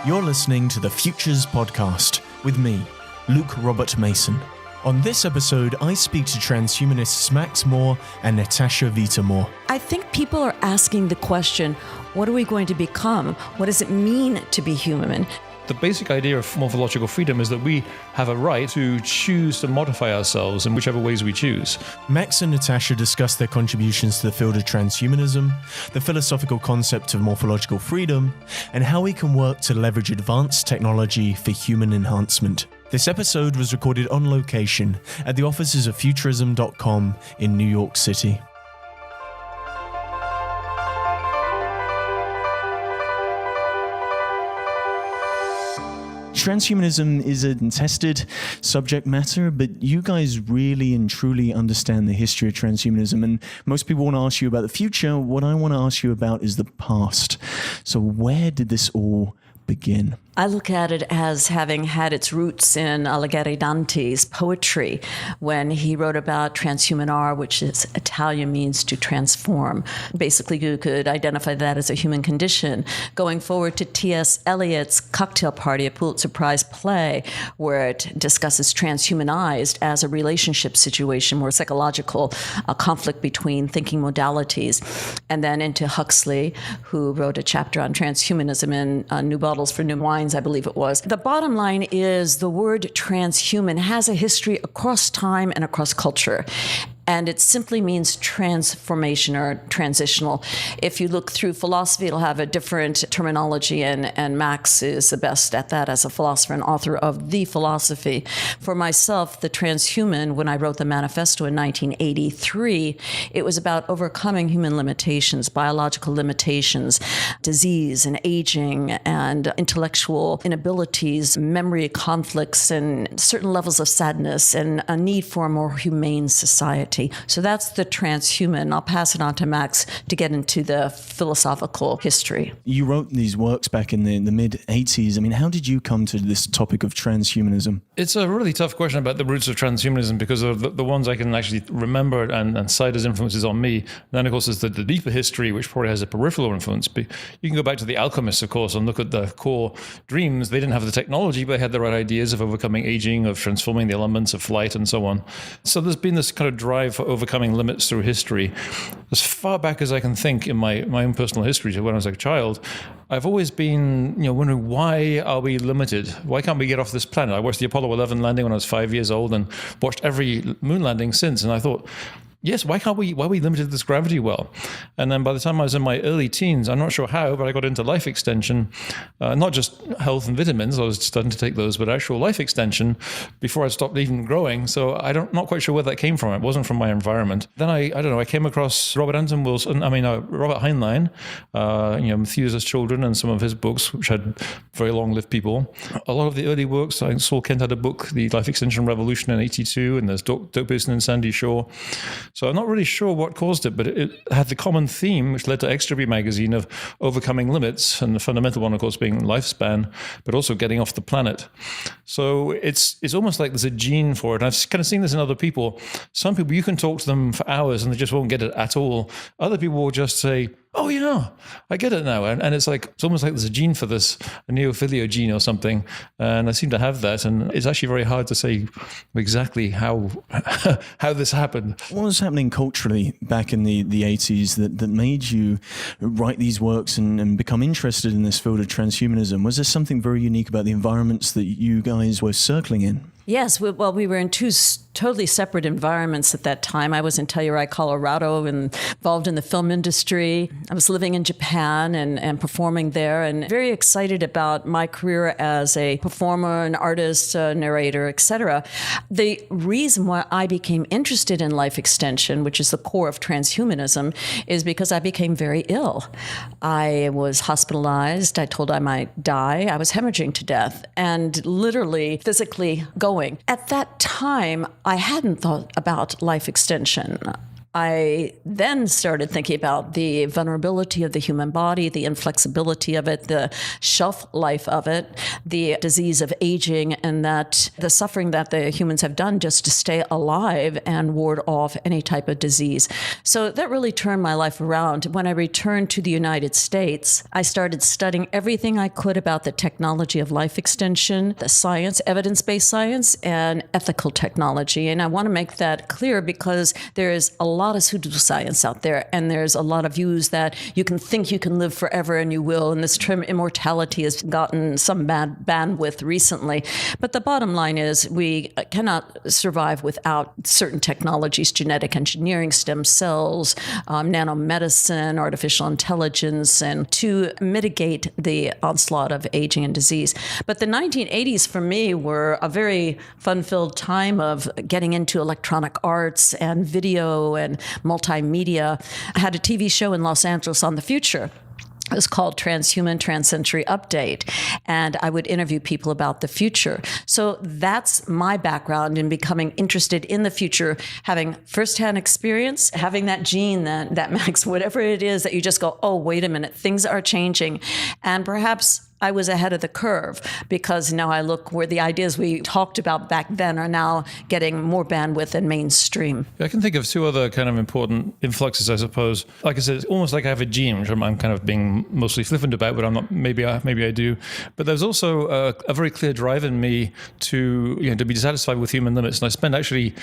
You're listening to the Futures Podcast with me, Luke Robert Mason. On this episode, I speak to transhumanists Max Moore and Natasha Vita Moore. I think people are asking the question, what are we going to become? What does it mean to be human? The basic idea of morphological freedom is that we have a right to choose to modify ourselves in whichever ways we choose. Max and Natasha discuss their contributions to the field of transhumanism, the philosophical concept of morphological freedom, and how we can work to leverage advanced technology for human enhancement. This episode was recorded on location at the offices of Futurism.com in New York City. Transhumanism is a contested subject matter, but you guys really and truly understand the history of transhumanism, and most people want to ask you about the future. What I want to ask you about is the past. So where did this all begin? I look at it as having had its roots in Alighieri Dante's poetry when he wrote about transhumanar, which is Italian, means to transform. Basically, you could identify that as a human condition. Going forward to T.S. Eliot's Cocktail Party, a Pulitzer Prize play, where it discusses transhumanized as a relationship situation, more psychological conflict between thinking modalities. And then into Huxley, who wrote a chapter on transhumanism in New Bottles for New Wines, I believe it was. The bottom line is the word transhuman has a history across time and across culture. And it simply means transformation or transitional. If you look through philosophy, it'll have a different terminology, and Max is the best at that as a philosopher and author of The Philosophy. For myself, the transhuman, when I wrote the manifesto in 1983, it was about overcoming human limitations, biological limitations, disease and aging and intellectual inabilities, memory conflicts, and certain levels of sadness, and a need for a more humane society. So that's the transhuman. I'll pass it on to Max to get into the philosophical history. You wrote these works back in the mid-80s. I mean, how did you come to this topic of transhumanism? It's a really tough question about the roots of transhumanism because of the ones I can actually remember and cite as influences on me. Then, of course, there's the deeper history, which probably has a peripheral influence. But you can go back to the alchemists, of course, and look at the core dreams. They didn't have the technology, but they had the right ideas of overcoming aging, of transforming the elements of flight, and so on. So there's been this kind of drive for overcoming limits through history. As far back as I can think in my own personal history to when I was a child, I've always been wondering, why are we limited? Why can't we get off this planet? I watched the Apollo 11 landing when I was 5 years old and watched every moon landing since, and I thought, yes, why are we limited to this gravity well? And then by the time I was in my early teens, I'm not sure how, but I got into life extension, not just health and vitamins, I was starting to take those, but actual life extension before I stopped even growing. So not quite sure where that came from. It wasn't from my environment. Then I came across Robert Heinlein, Methuselah's Children, and some of his books, which had very long-lived people. A lot of the early works, I saw Kent had a book, The Life Extension Revolution in 82, and there's Doug Pearson and Sandy Shaw. So I'm not really sure what caused it, but it had the common theme, which led to Extra magazine, of overcoming limits, and the fundamental one, of course, being lifespan, but also getting off the planet. So it's almost like there's a gene for it. And I've kind of seen this in other people. Some people, you can talk to them for hours and they just won't get it at all. Other people will just say, oh yeah, I get it now. And it's almost like there's a gene for this, a neophilia gene or something. And I seem to have that. And it's actually very hard to say exactly how this happened. What was happening culturally back in the 80s that made you write these works and become interested in this field of transhumanism? Was there something very unique about the environments that you guys were circling in? Yes, we were in two totally separate environments at that time. I was in Telluride, Colorado, and involved in the film industry. I was living in Japan and performing there, and very excited about my career as a performer, an artist, a narrator, etc. The reason why I became interested in life extension, which is the core of transhumanism, is because I became very ill. I was hospitalized. I told I might die. I was hemorrhaging to death and literally physically going. At that time, I hadn't thought about life extension. I then started thinking about the vulnerability of the human body, the inflexibility of it, the shelf life of it, the disease of aging, and that the suffering that the humans have done just to stay alive and ward off any type of disease. So that really turned my life around. When I returned to the United States, I started studying everything I could about the technology of life extension, the science, evidence-based science, and ethical technology. And I want to make that clear because there is a lot of pseudoscience out there, and there's a lot of views that you can think you can live forever and you will, and this term immortality has gotten some bad bandwidth recently. But the bottom line is we cannot survive without certain technologies, genetic engineering, stem cells, nanomedicine, artificial intelligence, and to mitigate the onslaught of aging and disease. But the 1980s for me were a very fun-filled time of getting into electronic arts and video and multimedia. I had a TV show in Los Angeles on the future. It was called Transhuman Transcentury Update, and I would interview people about the future. So that's my background in becoming interested in the future, having firsthand experience, having that gene that makes whatever it is that you just go, oh, wait a minute, things are changing. And perhaps I was ahead of the curve because now I look where the ideas we talked about back then are now getting more bandwidth and mainstream. I can think of two other kind of important influxes, I suppose. Like I said, it's almost like I have a gene, which I'm kind of being mostly flippant about, but I'm not. Maybe I do. But there's also a very clear drive in me to be dissatisfied with human limits, and I spent actually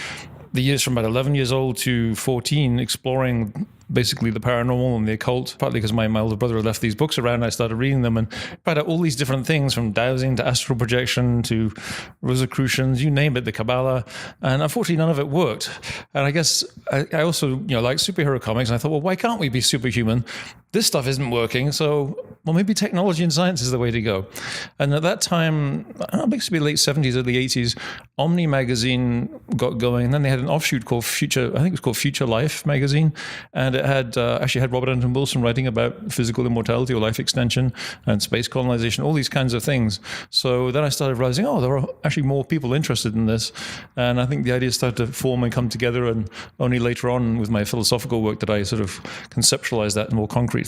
the years from about 11 years old to 14 exploring basically the paranormal and the occult, partly because my older brother had left these books around and I started reading them and found out all these different things, from dowsing to astral projection to Rosicrucians, you name it, the Kabbalah, and unfortunately none of it worked. And I guess I also like superhero comics, and I thought, well, why can't we be superhuman? This stuff isn't working, so maybe technology and science is the way to go. And at that time, I think it to be late 70s, early 80s, Omni magazine got going, and then they had an offshoot called Future, I think it was called Future Life magazine, and it had actually had Robert Anton Wilson writing about physical immortality or life extension and space colonization, all these kinds of things. So then I started realizing, there are actually more people interested in this, and I think the ideas started to form and come together, and only later on with my philosophical work did I sort of conceptualize that more concretely.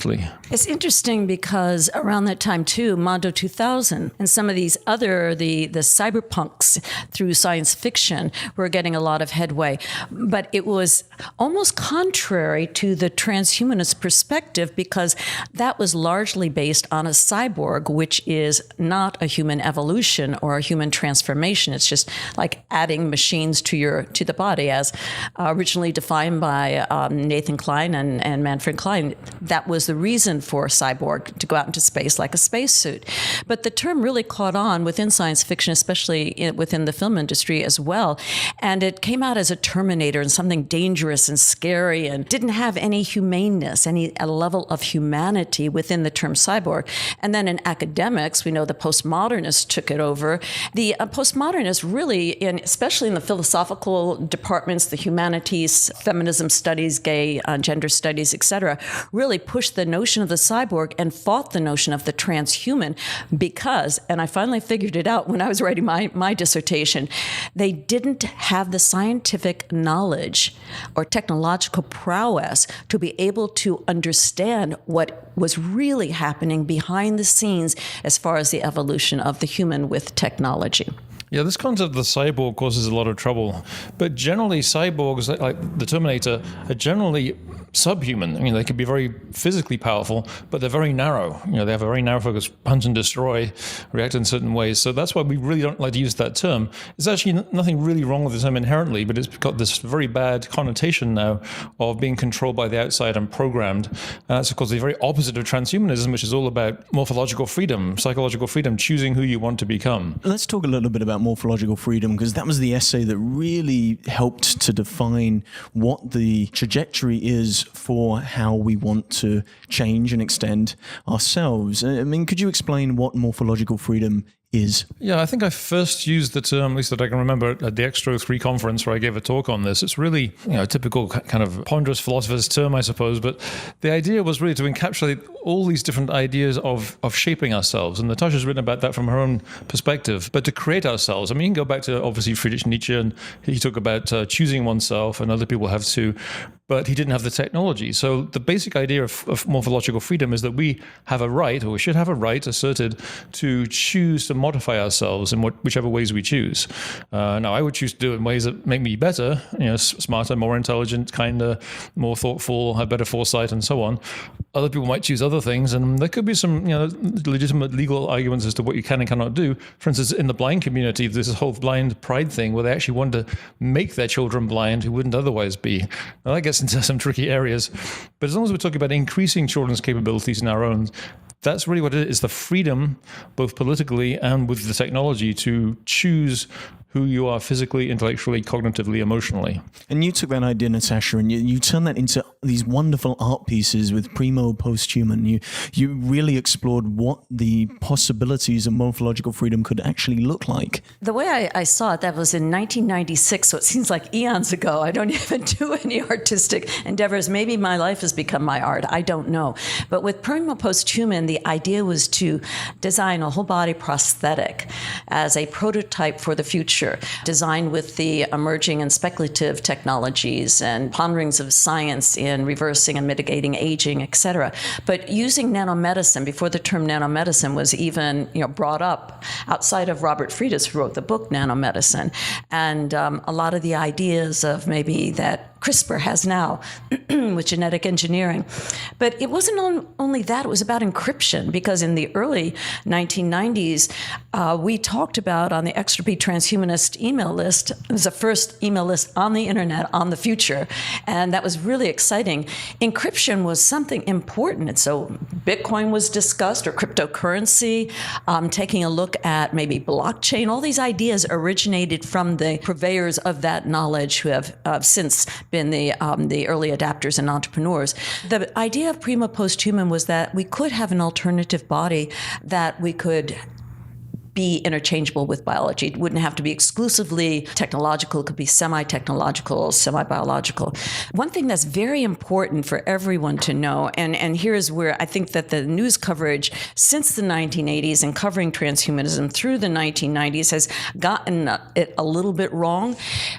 It's interesting because around that time too, Mondo 2000 and some of these other, the cyberpunks through science fiction were getting a lot of headway. But it was almost contrary to the transhumanist perspective because that was largely based on a cyborg, which is not a human evolution or a human transformation. It's just like adding machines to the body, as originally defined by Nathan Klein and Manfred Klein. That was the reason for a cyborg to go out into space like a spacesuit. But the term really caught on within science fiction, especially within the film industry as well. And it came out as a Terminator and something dangerous and scary and didn't have any humaneness, a level of humanity within the term cyborg. And then in academics, we know the postmodernists took it over. The postmodernists really, especially in the philosophical departments, the humanities, feminism studies, gay, gender studies, etc., really pushed the notion of the cyborg and fought the notion of the transhuman because, and I finally figured it out when I was writing my dissertation, they didn't have the scientific knowledge or technological prowess to be able to understand what was really happening behind the scenes as far as the evolution of the human with technology. Yeah, this concept of the cyborg causes a lot of trouble. But generally, cyborgs, like the Terminator, are generally subhuman. I mean, they can be very physically powerful, but they're very narrow. They have a very narrow focus, punch and destroy, react in certain ways. So that's why we really don't like to use that term. There's actually nothing really wrong with the term inherently, but it's got this very bad connotation now of being controlled by the outside and programmed. And that's, of course, the very opposite of transhumanism, which is all about morphological freedom, psychological freedom, choosing who you want to become. Let's talk a little bit about morphological freedom, because that was the essay that really helped to define what the trajectory is for how we want to change and extend ourselves. I mean, could you explain what morphological freedom is? Yeah, I think I first used the term, at least that I can remember, at the Extro 3 conference where I gave a talk on this. It's really, a typical kind of ponderous philosopher's term, I suppose, but the idea was really to encapsulate all these different ideas of shaping ourselves. And Natasha's written about that from her own perspective, but to create ourselves. I mean, you can go back to, obviously, Friedrich Nietzsche, and he talked about choosing oneself, and other people have too. but he didn't have the technology. So the basic idea of morphological freedom is that we have a right, or we should have a right asserted, to choose to modify ourselves in whichever ways we choose. Now, I would choose to do it in ways that make me better, smarter, more intelligent, kinder, more thoughtful, have better foresight, and so on. Other people might choose other things, and there could be some legitimate legal arguments as to what you can and cannot do. For instance, in the blind community, there's this whole blind pride thing where they actually want to make their children blind who wouldn't otherwise be. Now, that gets into some tricky areas. But as long as we're talking about increasing children's capabilities in our own, that's really what it is, the freedom, both politically and with the technology, to choose who you are physically, intellectually, cognitively, emotionally. And you took that idea, Natasha, and you turned that into these wonderful art pieces with Primo Posthuman. You really explored what the possibilities of morphological freedom could actually look like. The way I saw it, that was in 1996, so it seems like eons ago. I don't even do any artistic endeavors. Maybe my life has become my art. I don't know. But with Primo Posthuman, the idea was to design a whole body prosthetic as a prototype for the future, designed with the emerging and speculative technologies and ponderings of science in reversing and mitigating aging, et cetera. But using nanomedicine, before the term nanomedicine was even brought up, outside of Robert Friedis, who wrote the book Nanomedicine, and a lot of the ideas of maybe that CRISPR has now with genetic engineering. But it wasn't only that, it was about encryption, because in the early 1990s, we talked about on the Extropy Transhumanist email list, it was the first email list on the internet on the future, and that was really exciting. Encryption was something important, and so Bitcoin was discussed, or cryptocurrency, taking a look at maybe blockchain. All these ideas originated from the purveyors of that knowledge, who have since been the early adapters and entrepreneurs. The idea of Primo Posthuman was that we could have an alternative body that we could be interchangeable with biology. It wouldn't have to be exclusively technological. It could be semi-technological, semi-biological. One thing that's very important for everyone to know, and here's where I think that the news coverage since the 1980s and covering transhumanism through the 1990s has gotten it a little bit wrong.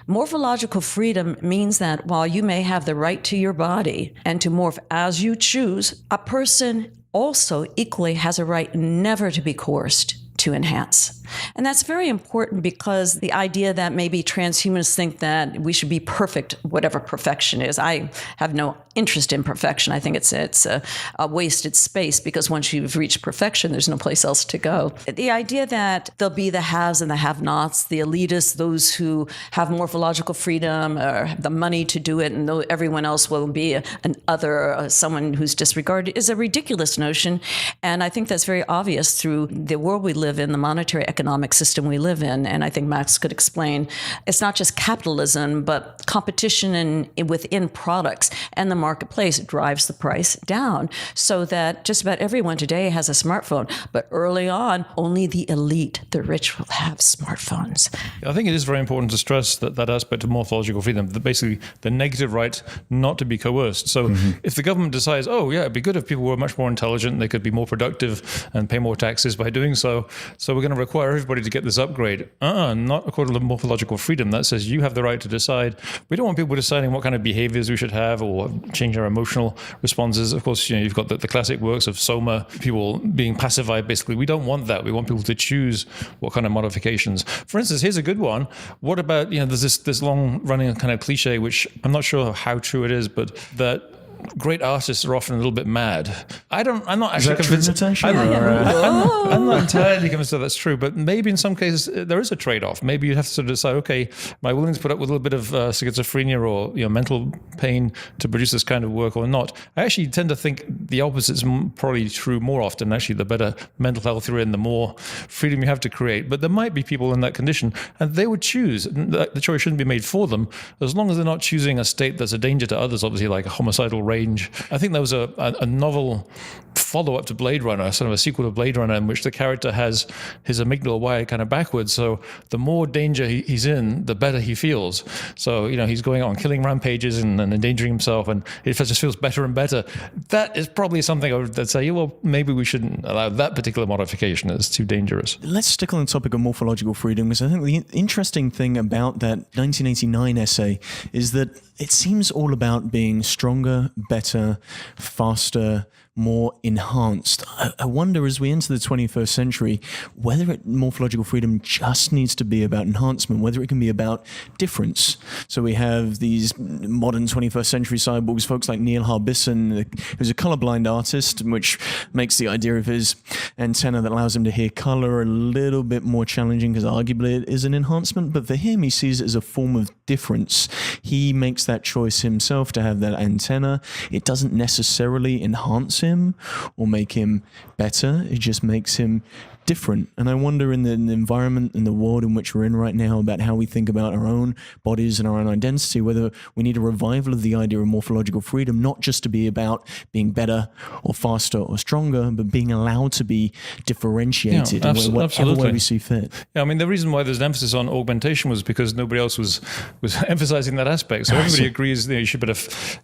Morphological freedom means that while you may have the right to your body and to morph as you choose, a person also equally has a right never to be coerced to enhance. And that's very important, because the idea that maybe transhumanists think that we should be perfect, whatever perfection is, I have no interest in perfection. I think it's a wasted space, because once you've reached perfection, there's no place else to go. The idea that there'll be the haves and the have-nots, the elitists, those who have morphological freedom or have the money to do it, and everyone else will be an other, someone who's disregarded, is a ridiculous notion. And I think that's very obvious through the world we live in, the monetary economic system we live in. And I think Max could explain, it's not just capitalism, but competition within products, and the marketplace drives the price down, so that just about everyone today has a smartphone. But early on, only the elite, the rich, will have smartphones. I think it is very important to stress that aspect of morphological freedom, basically the negative right not to be coerced. So if the government decides, oh yeah, it'd be good if people were much more intelligent, they could be more productive and pay more taxes by doing so, so we're going to require everybody to get this upgrade. Not according to morphological freedom. That says you have the right to decide. We don't want people deciding what kind of behaviors we should have or change our emotional responses. Of course, you've got the classic works of Soma, people being pacified, basically. We don't want that. We want people to choose what kind of modifications. For instance, here's a good one. What about, there's this long-running kind of cliche, which I'm not sure how true it is, but that great artists are often a little bit mad. I'm not actually convinced. I'm not entirely convinced that that's true, but maybe in some cases there is a trade-off. Maybe you have to sort of decide, okay, am I willing to put up with a little bit of schizophrenia or mental pain to produce this kind of work or not? I actually tend to think the opposite is probably true more often. Actually, the better mental health you're in, the more freedom you have to create. But there might be people in that condition, and they would choose. The choice shouldn't be made for them, as long as they're not choosing a state that's a danger to others, obviously, like a homicidal range. I think there was a novel follow-up to Blade Runner, sort of a sequel to Blade Runner, in which the character has his amygdala wired kind of backwards. So the more danger he's in, the better he feels. So, he's going on killing rampages and endangering himself, and it just feels better and better. That is probably something I would say, well, maybe we shouldn't allow that particular modification. It's too dangerous. Let's stick on the topic of morphological freedom, because I think the interesting thing about that 1989 essay is that it seems all about being stronger, better, faster, more enhanced. I wonder, as we enter the 21st century, whether morphological freedom just needs to be about enhancement, whether it can be about difference. So we have these modern 21st century cyborgs, folks like Neil Harbisson, who's a colorblind artist, which makes the idea of his antenna that allows him to hear color a little bit more challenging, because arguably it is an enhancement. But for him, he sees it as a form of difference. He makes that choice himself to have that antenna. It doesn't necessarily enhance him or make him better. It just makes him different. And I wonder in the environment, in the world in which we're in right now, about how we think about our own bodies and our own identity, whether we need a revival of the idea of morphological freedom, not just to be about being better or faster or stronger, but being allowed to be differentiated in whatever way we see fit. Yeah, I mean, the reason why there's an emphasis on augmentation was because nobody else was emphasizing that aspect. So everybody agrees you should better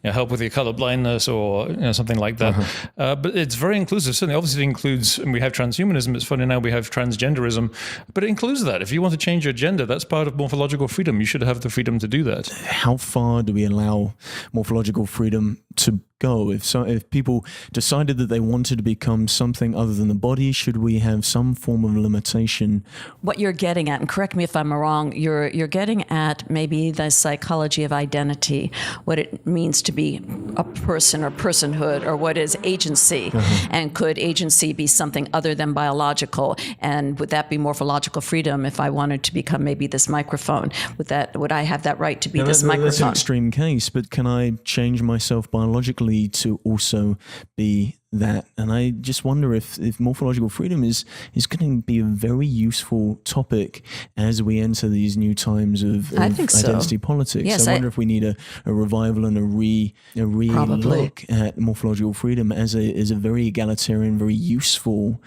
help with your color blindness or something like that. But it's very inclusive. Certainly, obviously, it includes, and we have transhumanism. It's funny now we have transgenderism, but it includes that. If you want to change your gender, that's part of morphological freedom. You should have the freedom to do that. How far do we allow morphological freedom to go? If people decided that they wanted to become something other than the body, should we have some form of limitation? What you're getting at, and correct me if I'm wrong, you're getting at maybe the psychology of identity, what it means to be a person or personhood, or what is agency, and could agency be something other than biological? And would that be morphological freedom if I wanted to become maybe this microphone? Would I have that right to be this microphone? That's an extreme case, but can I change myself biologically to also be that? And I just wonder if morphological freedom is going to be a very useful topic as we enter these new times of identity politics. Yes, I wonder if we need a revival and a re-look at morphological freedom as a very egalitarian, very useful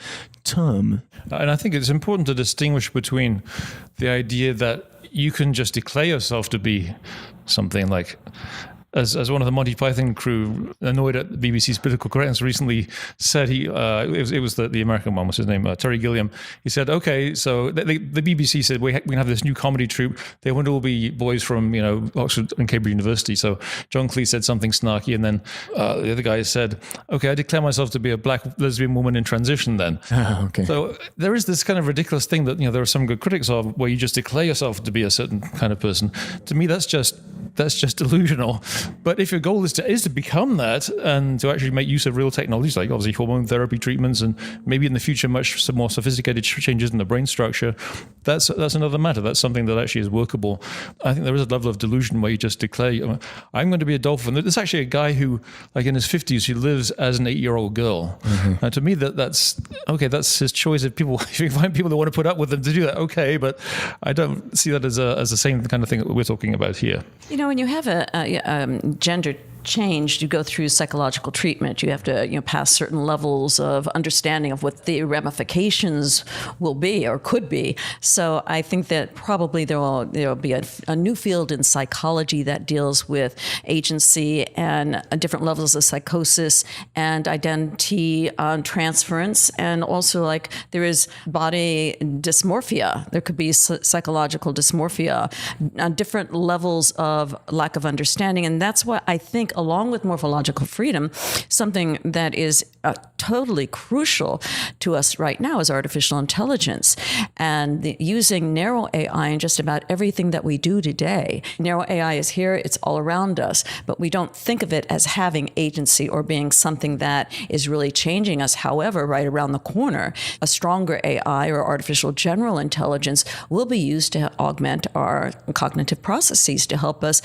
term. And I think it's important to distinguish between the idea that you can just declare yourself to be something like, as one of the Monty Python crew, annoyed at the BBC's political correctness, recently said, it was the American one, what's his name, Terry Gilliam. He said, okay, so the BBC said we can have this new comedy troupe. They won't all be boys from Oxford and Cambridge University. So John Cleese said something snarky, and then the other guy said, okay, I declare myself to be a black lesbian woman in transition then. Okay. So there is this kind of ridiculous thing that there are some good critics of, where you just declare yourself to be a certain kind of person. To me, that's just delusional. But if your goal is to become that, and to actually make use of real technologies, like obviously hormone therapy treatments, and maybe in the future much more sophisticated changes in the brain structure, that's another matter. That's something that actually is workable. I think there is a level of delusion where you just declare, I'm going to be a dolphin. There's actually a guy who, like in his 50s, who lives as an 8-year-old girl. To me, that's okay. That's his choice. If you find people that want to put up with him to do that, okay. But I don't see that as the same kind of thing that we're talking about here. When you have a gender changed, you go through psychological treatment. You have to pass certain levels of understanding of what the ramifications will be or could be. So I think that probably there will be a new field in psychology that deals with agency and different levels of psychosis and identity transference, and also like there is body dysmorphia. There could be psychological dysmorphia, different levels of lack of understanding, and that's what I think, along with morphological freedom, something that is totally crucial to us right now is artificial intelligence, and using narrow AI in just about everything that we do today. Narrow AI is here, it's all around us, but we don't think of it as having agency or being something that is really changing us. However, right around the corner, a stronger AI or artificial general intelligence will be used to augment our cognitive processes to help us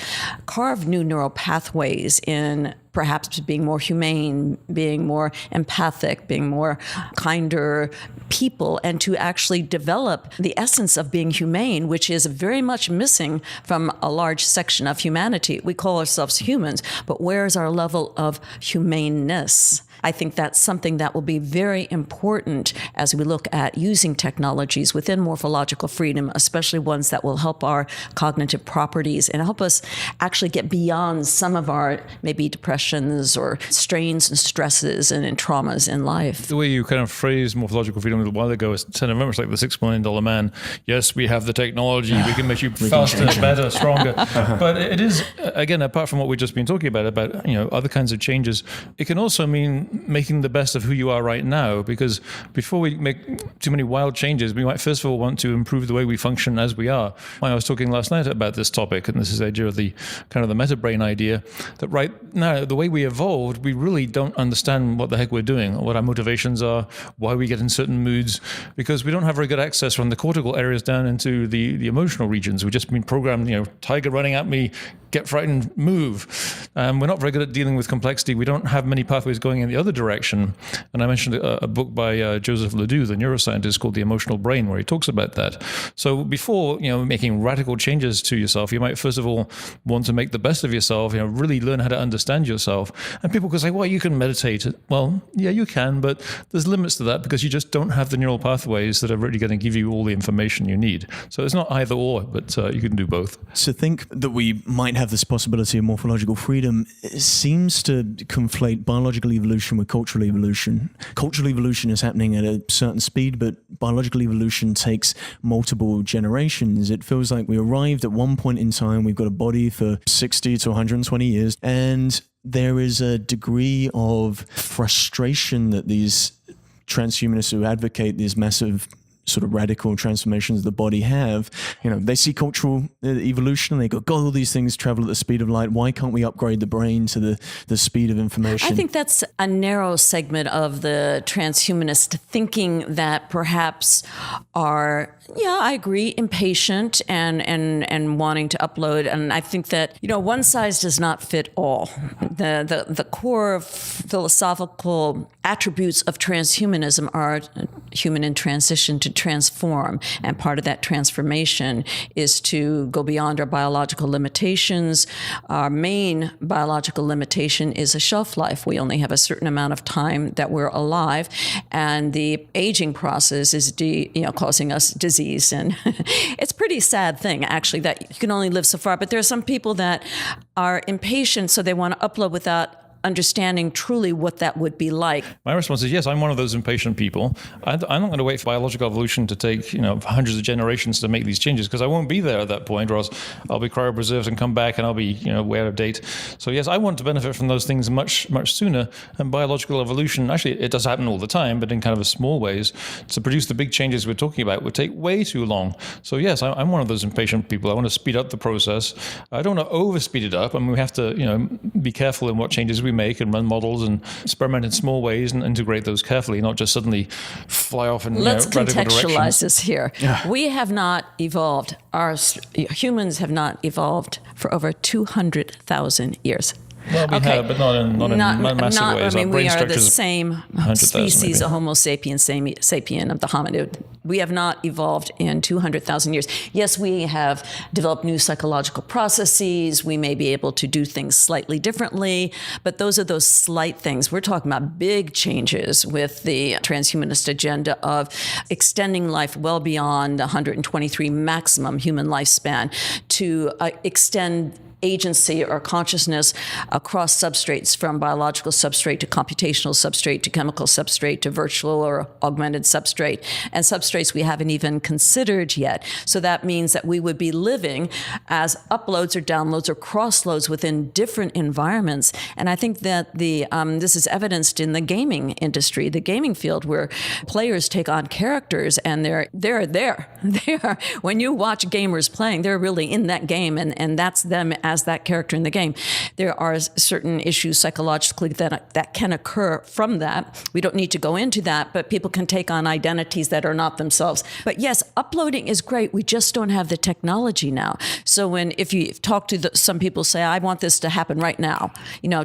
carve new neural pathways in perhaps being more humane, being more empathic, being more kinder people, and to actually develop the essence of being humane, which is very much missing from a large section of humanity. We call ourselves humans, but where is our level of humaneness? I think that's something that will be very important as we look at using technologies within morphological freedom, especially ones that will help our cognitive properties and help us actually get beyond some of our maybe depressions or strains and stresses and traumas in life. The way you kind of phrased morphological freedom a little while ago is kind of very much like the $6 million man. Yes, we have the technology. We can make you faster, better, stronger. But it is, again, apart from what we've just been talking about other kinds of changes, it can also mean making the best of who you are right now, because before we make too many wild changes, we might first of all want to improve the way we function as we are. I was talking last night about this topic, and this is the idea of the kind of the meta brain idea, that right now, the way we evolved, we really don't understand what the heck we're doing, what our motivations are, why we get in certain moods, because we don't have very good access from the cortical areas down into the emotional regions. We've just been programmed, tiger running at me, get frightened, move. We're not very good at dealing with complexity. We don't have many pathways going in the other direction. And I mentioned a book by Joseph Ledoux, the neuroscientist, called The Emotional Brain, where he talks about that. So before, making radical changes to yourself, you might first of all want to make the best of yourself, really learn how to understand yourself. And people can say, well, you can meditate. Well, yeah, you can, but there's limits to that because you just don't have the neural pathways that are really going to give you all the information you need. So it's not either or, but you can do both. To think that we might have this possibility of morphological freedom seems to conflate biological evolution with cultural evolution. Cultural evolution is happening at a certain speed, but biological evolution takes multiple generations. It feels like we arrived at one point in time, we've got a body for 60 to 120 years, and there is a degree of frustration that these transhumanists who advocate these massive sort of radical transformations the body have, they see cultural evolution and they go, God, all these things travel at the speed of light. Why can't we upgrade the brain to the speed of information? I think that's a narrow segment of the transhumanist thinking that perhaps are, I agree, impatient and wanting to upload. And I think that, one size does not fit all. The core philosophical attributes of transhumanism are human in transition to transform. And part of that transformation is to go beyond our biological limitations. Our main biological limitation is a shelf life. We only have a certain amount of time that we're alive. And the aging process is causing us disease. And it's a pretty sad thing, actually, that you can only live so far. But there are some people that are impatient, so they want to upload without understanding truly what that would be like. My response is yes, I'm one of those impatient people. I'm not going to wait for biological evolution to take hundreds of generations to make these changes, because I won't be there at that point, or else I'll be cryopreserved and come back and I'll be way out of date. So yes, I want to benefit from those things much, much sooner. And biological evolution, actually, it does happen all the time, but in kind of a small ways. To produce the big changes we're talking about would take way too long. So yes, I'm one of those impatient people. I want to speed up the process. I don't want to overspeed it up, and we have to be careful in what changes we make and run models and experiment in small ways and integrate those carefully, not just suddenly fly off in Let's radical contextualize directions. this here. Yeah. We have not evolved. Humans have not evolved for over 200,000 years. Well, we have, but not in massive ways. We are the same species, a Homo sapiens sapien of the hominid. We have not evolved in 200,000 years. Yes, we have developed new psychological processes. We may be able to do things slightly differently, but those are those slight things. We're talking about big changes with the transhumanist agenda of extending life well beyond 123 maximum human lifespan to extend agency or consciousness across substrates, from biological substrate to computational substrate to chemical substrate to virtual or augmented substrate, and substrates we haven't even considered yet. So that means that we would be living as uploads or downloads or crossloads within different environments. And I think that this is evidenced in the gaming industry, the gaming field, where players take on characters and they're there. They are, when you watch gamers playing, they're really in that game, and that's them as that character in the game. There are certain issues psychologically that can occur from that. We don't need to go into that, but people can take on identities that are not themselves. But yes, uploading is great. We just don't have the technology now. So if you talk to some people say, I want this to happen right now.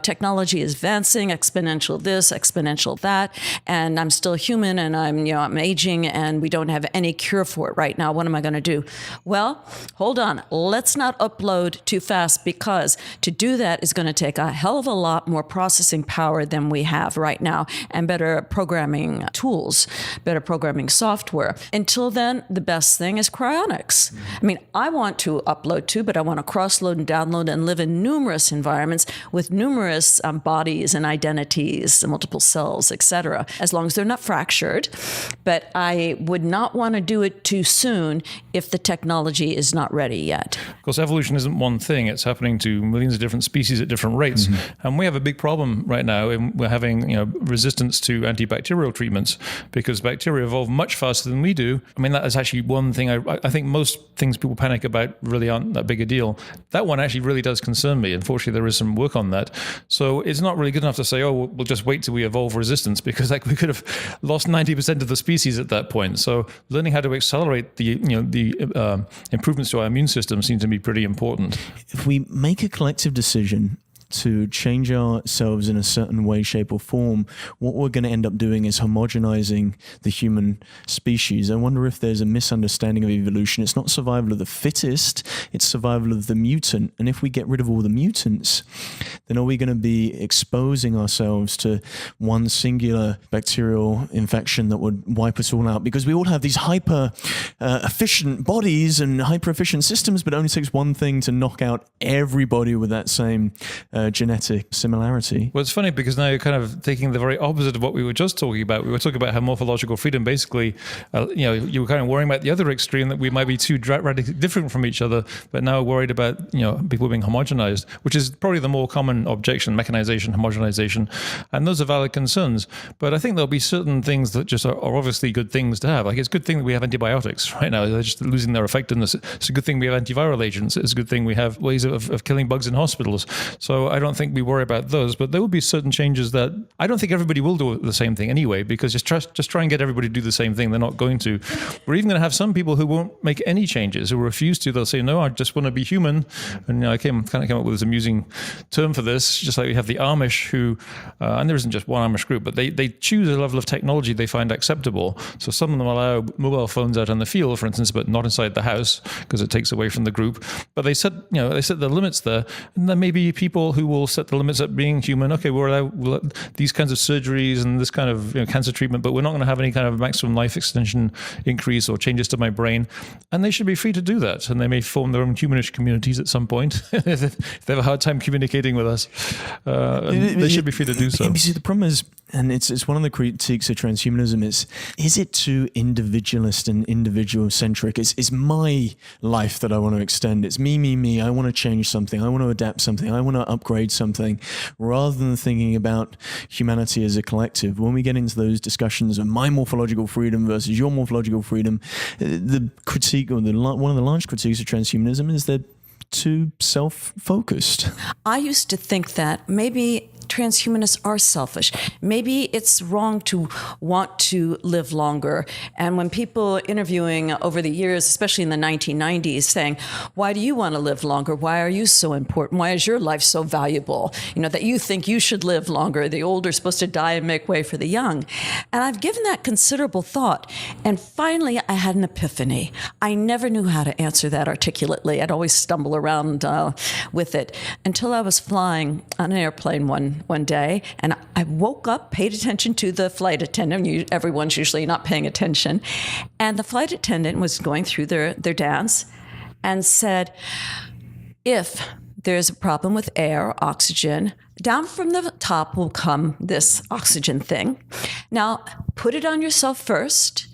Technology is advancing, exponential this, exponential that, and I'm still human and I'm aging and we don't have any cure for it right now. What am I going to do? Well, hold on. Let's not upload too fast, fast, because to do that is going to take a hell of a lot more processing power than we have right now, and better programming tools, better programming software. Until then, the best thing is cryonics. I mean, I want to upload too, but I want to cross-load and download and live in numerous environments with numerous bodies and identities, multiple cells, etc., as long as they're not fractured. But I would not want to do it too soon if the technology is not ready yet. Of course, evolution isn't one thing. It's happening to millions of different species at different rates. And we have a big problem right now. We're having resistance to antibacterial treatments because bacteria evolve much faster than we do. I mean, that is actually one thing I think most things people panic about really aren't that big a deal. That one actually really does concern me. Unfortunately, there is some work on that. So it's not really good enough to say, oh, we'll just wait till we evolve resistance, because like we could have lost 90% of the species at that point. So learning how to accelerate the improvements to our immune system seem to be pretty important. If we make a collective decision to change ourselves in a certain way, shape, or form, what we're going to end up doing is homogenizing the human species. I wonder if there's a misunderstanding of evolution. It's not survival of the fittest, it's survival of the mutant. And if we get rid of all the mutants, then are we going to be exposing ourselves to one singular bacterial infection that would wipe us all out? Because we all have these hyper efficient bodies and hyper efficient systems, but it only takes one thing to knock out everybody with that same genetic similarity. Well, it's funny because now you're kind of taking the very opposite of what we were just talking about. We were talking about how morphological freedom, basically, you were kind of worrying about the other extreme, that we might be too radically different from each other, but now worried about, people being homogenized, which is probably the more common objection: mechanization, homogenization. And those are valid concerns. But I think there'll be certain things that just are obviously good things to have. Like, it's a good thing that we have antibiotics right now. They're just losing their effectiveness. It's a good thing we have antiviral agents. It's a good thing we have ways of killing bugs in hospitals. So I don't think we worry about those, but there will be certain changes that I don't think everybody will do the same thing anyway, because just try and get everybody to do the same thing. They're not going to. We're even going to have some people who won't make any changes, who refuse to. They'll say, no, I just want to be human. And I kind of came up with this amusing term for this, just like we have the Amish who, and there isn't just one Amish group, but they choose a level of technology they find acceptable. So some of them allow mobile phones out in the field, for instance, but not inside the house because it takes away from the group. But they set the limits there. And there may be people who will set the limits at being human. Okay, we'll allow these kinds of surgeries and this kind of cancer treatment, but we're not going to have any kind of maximum life extension increase or changes to my brain. And they should be free to do that. And they may form their own humanish communities at some point if they have a hard time communicating with us. They should be free to do so. You see, the problem is, and it's one of the critiques of transhumanism, is it too individualist and individual-centric? It's my life that I want to extend. It's me. I want to change something. I want to adapt something. I want to upgrade something, rather than thinking about humanity as a collective. When we get into those discussions of my morphological freedom versus your morphological freedom, the critique, or one of the large critiques of transhumanism, is that too self-focused. I used to think that maybe transhumanists are selfish. Maybe it's wrong to want to live longer. And when people interviewing over the years, especially in the 1990s, saying, why do you want to live longer? Why are you so important? Why is your life so valuable? That you think you should live longer. The old are supposed to die and make way for the young. And I've given that considerable thought. And finally, I had an epiphany. I never knew how to answer that articulately. I'd always stumble around with it until I was flying on an airplane one day, and I woke up, paid attention to the flight attendant. Everyone's usually not paying attention. And the flight attendant was going through their dance and said, if there's a problem with air, oxygen, down from the top will come this oxygen thing. Now, put it on yourself first.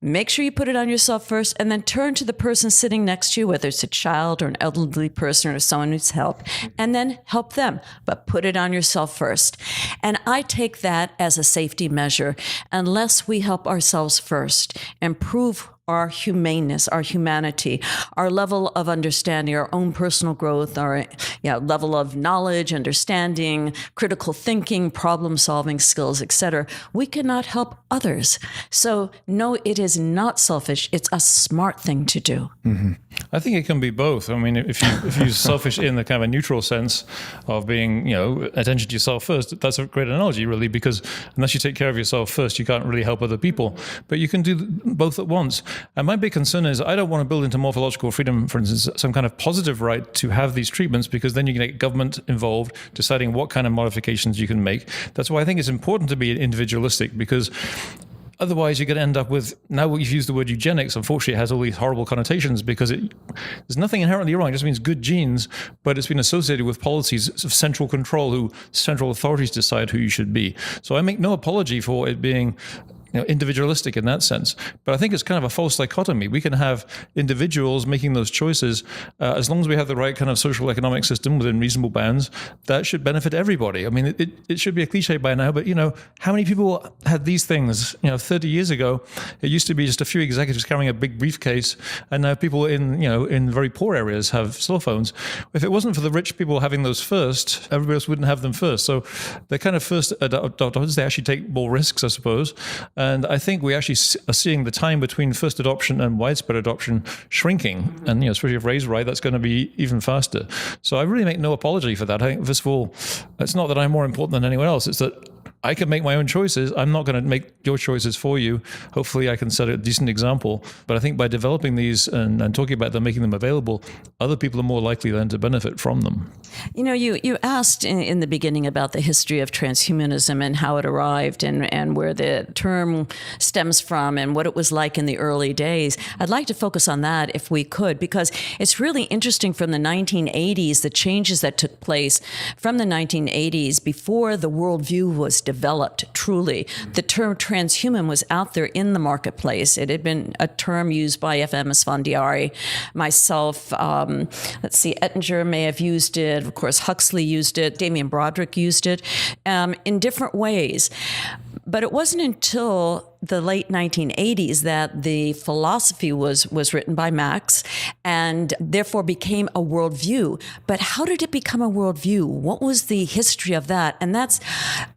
Make sure you put it on yourself first, and then turn to the person sitting next to you, whether it's a child or an elderly person or someone who needs help, and then help them. But put it on yourself first. And I take that as a safety measure. Unless we help ourselves first, improve our humaneness, our humanity, our level of understanding, our own personal growth, our level of knowledge, understanding, critical thinking, problem-solving skills, etc., we cannot help others. So, no, it is not selfish. It's a smart thing to do. Mm-hmm. I think it can be both. I mean, if you use selfish in the kind of a neutral sense of being, attention to yourself first, that's a great analogy, really, because unless you take care of yourself first, you can't really help other people. But you can do both at once. And my big concern is I don't want to build into morphological freedom, for instance, some kind of positive right to have these treatments, because then you can get government involved deciding what kind of modifications you can make. That's why I think it's important to be individualistic, because otherwise, you're going to end up with, now we've used the word eugenics, unfortunately it has all these horrible connotations, because there's nothing inherently wrong. It just means good genes, but it's been associated with policies of central control, who central authorities decide who you should be. So I make no apology for it being individualistic in that sense. But I think it's kind of a false dichotomy. We can have individuals making those choices as long as we have the right kind of social economic system within reasonable bounds. That should benefit everybody. I mean, it should be a cliche by now, but how many people had these things? 30 years ago, it used to be just a few executives carrying a big briefcase, and now people in very poor areas have cell phones. If it wasn't for the rich people having those first, everybody else wouldn't have them first. So they're kind of first adopters. They actually take more risks, I suppose. And I think we actually are seeing the time between first adoption and widespread adoption shrinking. And, especially if raised right, that's going to be even faster. So I really make no apology for that. I think, first of all, it's not that I'm more important than anyone else. It's that I can make my own choices. I'm not going to make your choices for you. Hopefully I can set a decent example. But I think by developing these and talking about them, making them available, other people are more likely then to benefit from them. You asked in the beginning about the history of transhumanism and how it arrived and where the term stems from and what it was like in the early days. I'd like to focus on that if we could, because it's really interesting from the 1980s, the changes that took place from the 1980s before the worldview was developed truly. The term transhuman was out there in the marketplace. It had been a term used by F.M. Esfandiari, myself, Ettinger may have used it, of course Huxley used it, Damien Broderick used it in different ways. But it wasn't until the late 1980s that the philosophy was written by Marx and therefore became a worldview. But how did it become a worldview? What was the history of that? And that's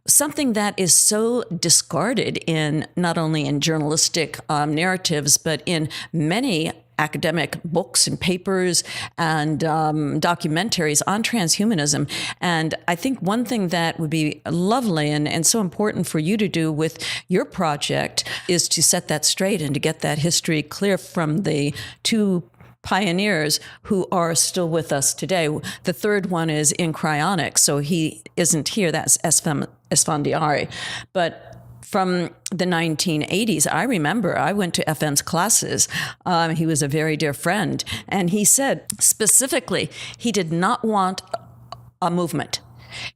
something that is so discarded in not only in journalistic narratives, but in many academic books and papers and documentaries on transhumanism. And I think one thing that would be lovely and so important for you to do with your project is to set that straight and to get that history clear from the two pioneers who are still with us today. The third one is in cryonics, so he isn't here. That's F.M. Esfandiari. But from the 1980s, I remember I went to FM's classes. He was a very dear friend. And he said specifically, he did not want a movement.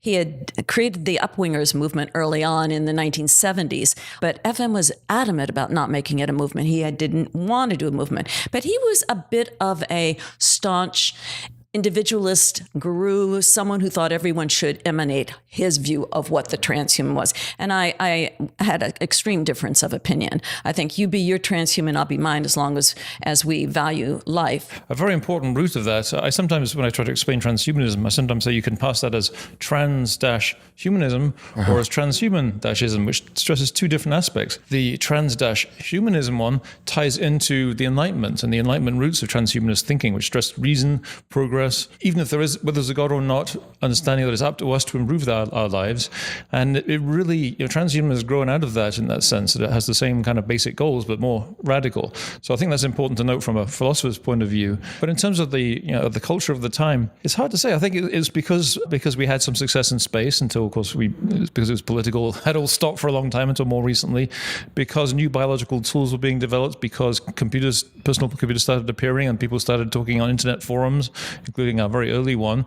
He had created the Upwingers movement early on in the 1970s, but FM was adamant about not making it a movement. He didn't want to do a movement. But he was a bit of a staunch individualist guru, someone who thought everyone should emanate his view of what the transhuman was. And I had an extreme difference of opinion. I think you be your transhuman, I'll be mine, as long as we value life. A very important root of that, I sometimes, when I try to explain transhumanism, I sometimes say you can pass that as trans-humanism or as transhuman-ism, which stresses two different aspects. The trans-humanism one ties into the Enlightenment and the Enlightenment roots of transhumanist thinking, which stress reason, progress, even if whether there's a God or not, understanding that it's up to us to improve our lives. And it really, transhumanism has grown out of that in that sense, that it has the same kind of basic goals, but more radical. So I think that's important to note from a philosopher's point of view. But in terms of the culture of the time, it's hard to say. I think it's because we had some success in space until, of course, because it was political, had all stopped for a long time until more recently, because new biological tools were being developed, because personal computers started appearing and people started talking on internet forums, including our very early one.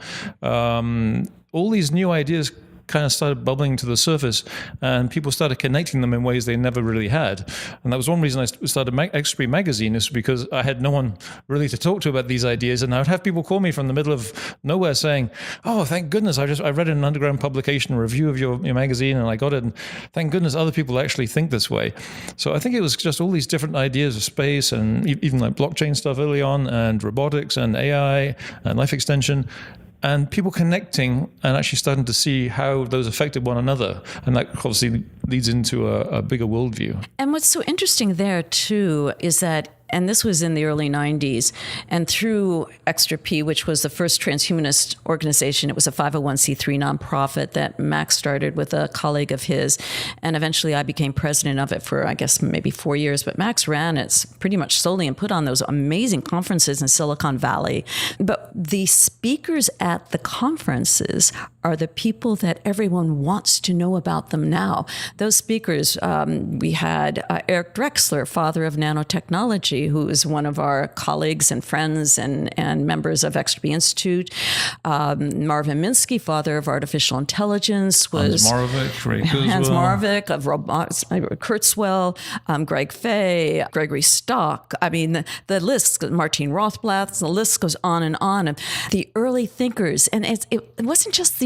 All these new ideas kind of started bubbling to the surface, and people started connecting them in ways they never really had. And that was one reason I started X3 magazine, is because I had no one really to talk to about these ideas, and I would have people call me from the middle of nowhere saying, "Oh, thank goodness, I read an underground publication review of your magazine and I got it, and thank goodness other people actually think this way." So I think it was just all these different ideas of space and even like blockchain stuff early on, and robotics and AI and life extension, and people connecting and actually starting to see how those affected one another. And that obviously leads into a bigger worldview. And what's so interesting there, too, is that And this was in the early 90s. And through Extra P, which was the first transhumanist organization, it was a 501c3 nonprofit that Max started with a colleague of his. And eventually I became president of it for, I guess, maybe 4 years. But Max ran it pretty much solely and put on those amazing conferences in Silicon Valley. But the speakers at the conferences are the people that everyone wants to know about them now. Those speakers, we had Eric Drexler, father of nanotechnology, who is one of our colleagues and friends and members of Extra P Institute. Marvin Minsky, father of artificial intelligence, was Hans Marvick of robotics, Kurzweil, Greg Fay, Gregory Stock. I mean, the list, Martine Rothblatt, the list goes on and on. And the early thinkers, and it wasn't just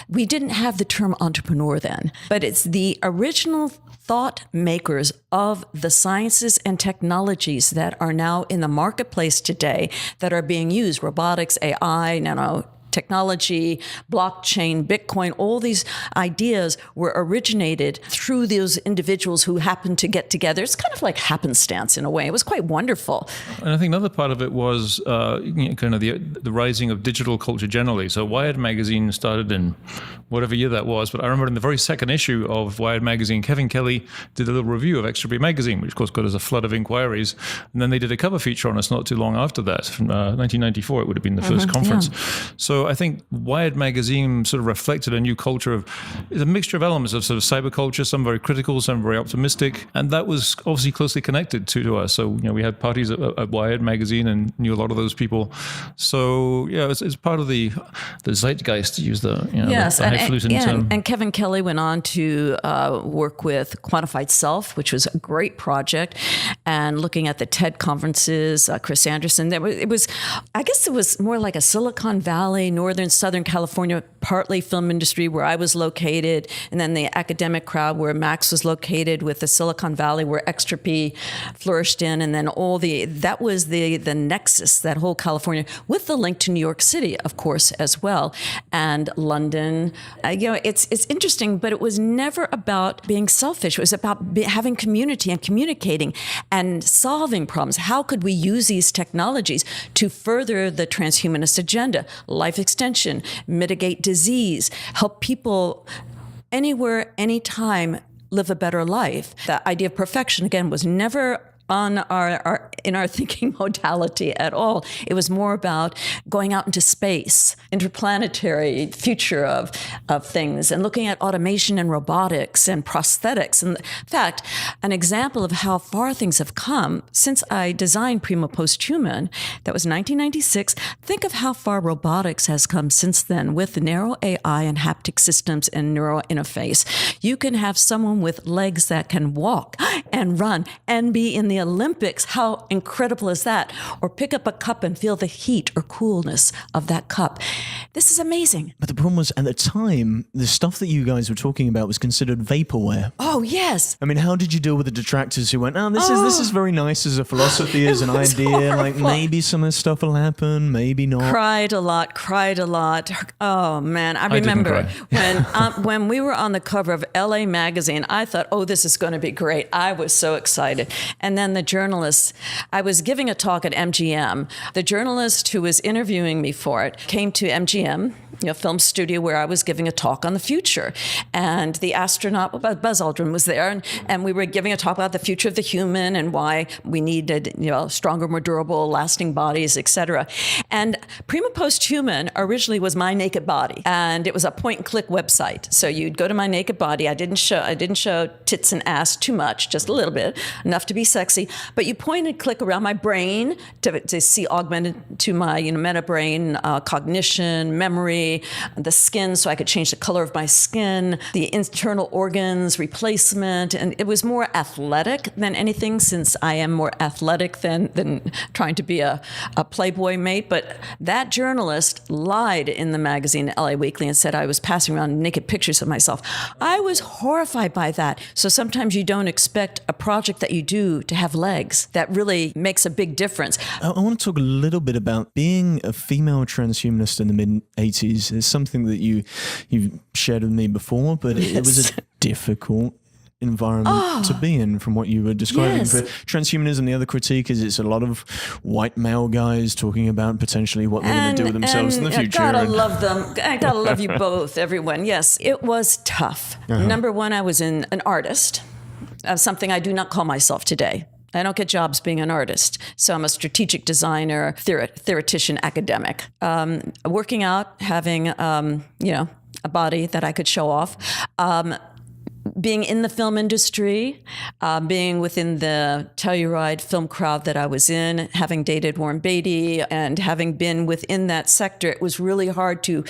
we didn't have the term entrepreneur then, but it's the original thought makers of the sciences and technologies that are now in the marketplace today that are being used, robotics, AI, nanotechnology, blockchain, Bitcoin, all these ideas were originated through those individuals who happened to get together. It's kind of like happenstance in a way. It was quite wonderful. And I think another part of it was kind of the rising of digital culture generally. So Wired magazine started in whatever year that was, but I remember in the very second issue of Wired magazine, Kevin Kelly did a little review of Extra P magazine, which of course got us a flood of inquiries. And then they did a cover feature on us not too long after that. From 1994, it would have been the first conference. Yeah. So I think Wired magazine sort of reflected a new culture of, it's a mixture of elements of sort of cyber culture, some very critical, some very optimistic. And that was obviously closely connected to us. So, we had parties at Wired magazine and knew a lot of those people. So, yeah, it's part of the zeitgeist, to use the, yes, the highfalutin term. And Kevin Kelly went on to work with Quantified Self, which was a great project, and looking at the TED conferences, Chris Anderson. It was more like a Silicon Valley, Northern Southern California, partly film industry where I was located, and then the academic crowd where Max was located, with the Silicon Valley where Extra P flourished in, and then that was the nexus, that whole California, with the link to New York City, of course, as well, and London. It's interesting, but it was never about being selfish. It was about having community and communicating and solving problems. How could we use these technologies to further the transhumanist agenda? Life extension, mitigate disease, help people anywhere, anytime live a better life. The idea of perfection, again, was never on in our thinking modality at all. It was more about going out into space, interplanetary future of things, and looking at automation and robotics and prosthetics. And in fact, an example of how far things have come since I designed Prima Posthuman, that was 1996. Think of how far robotics has come since then with narrow AI and haptic systems and neural interface. You can have someone with legs that can walk and run and be in the Olympics. How incredible is that? Or pick up a cup and feel the heat or coolness of that cup. This is amazing. But the problem was, at the time, the stuff that you guys were talking about was considered vaporware. Oh, yes. I mean, how did you deal with the detractors who went, this is very nice as a philosophy, as an idea, horrible. Like maybe some of this stuff will happen, maybe not. Cried a lot. Oh, man. I remember when we were on the cover of LA Magazine, I thought, this is going to be great. I was so excited. And then the journalist, I was giving a talk at MGM. The journalist who was interviewing me for it came to MGM, film studio, where I was giving a talk on the future. And the astronaut, Buzz Aldrin, was there. And we were giving a talk about the future of the human and why we needed, stronger, more durable, lasting bodies, etc. And Prima Posthuman originally was My Naked Body. And it was a point-and-click website. So you'd go to My Naked Body. I didn't show tits and ass too much, just a little bit, enough to be sexy. But you point and click around my brain to see augmented to my meta brain, cognition, memory, the skin, so I could change the color of my skin, the internal organs, replacement. And it was more athletic than anything, since I am more athletic than trying to be a Playboy mate. But that journalist lied in the magazine LA Weekly and said I was passing around naked pictures of myself. I was horrified by that. So sometimes you don't expect a project that you do to have legs. That really makes a big difference. I want to talk a little bit about being a female transhumanist in the mid-80s. It's something that you've shared with me before, but it was a difficult environment to be in, from what you were describing. Yes. For transhumanism, the other critique is it's a lot of white male guys talking about potentially what they're going to do with themselves in the future. Gotta love them. I gotta love you both, everyone. Yes, it was tough. Number one, I was an artist of something I do not call myself today. I don't get jobs being an artist. So I'm a strategic designer, theoretician, academic. Working out, having, a body that I could show off. Being in the film industry, being within the Telluride film crowd that I was in, having dated Warren Beatty and having been within that sector, it was really hard to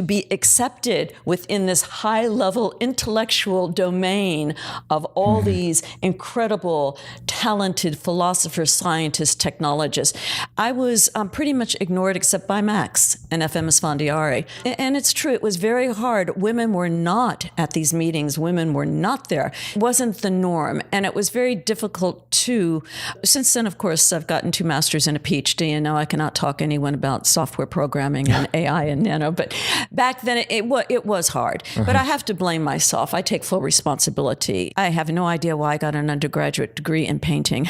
be accepted within this high-level intellectual domain of all these incredible, talented philosophers, scientists, technologists. I was pretty much ignored except by Max and FM Esfandiari. And it's true, it was very hard. Women were not at these meetings. Women were not there. It wasn't the norm. And it was very difficult to, since then, of course, I've gotten 2 masters and a PhD, and now I cannot talk to anyone about software programming and AI and nano. But back then, it was hard. But I have to blame myself. I take full responsibility. I have no idea why I got an undergraduate degree in painting.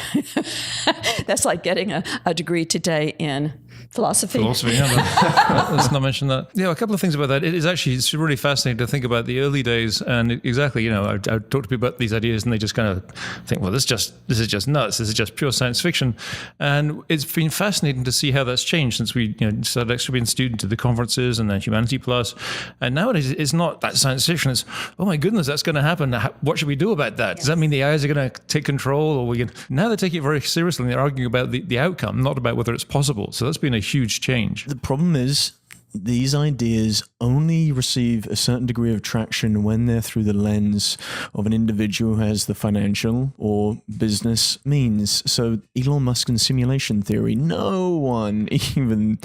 That's like getting a degree today in philosophy. Yeah. Let's not mention that. Yeah, a couple of things about that. It's really fascinating to think about the early days. And exactly, I talk to people about these ideas and they just kind of think, well, this is just nuts. This is just pure science fiction. And it's been fascinating to see how that's changed since we started actually being student to the conferences and then Humanity Plus. And nowadays it's not that science fiction. It's, oh my goodness, that's going to happen. What should we do about that? Does that mean the AIs are going to take control? Or now they take it very seriously and they're arguing about the outcome, not about whether it's possible. So that's been a huge change. The problem is these ideas only receive a certain degree of traction when they're through the lens of an individual who has the financial or business means. So Elon Musk and simulation theory, no one even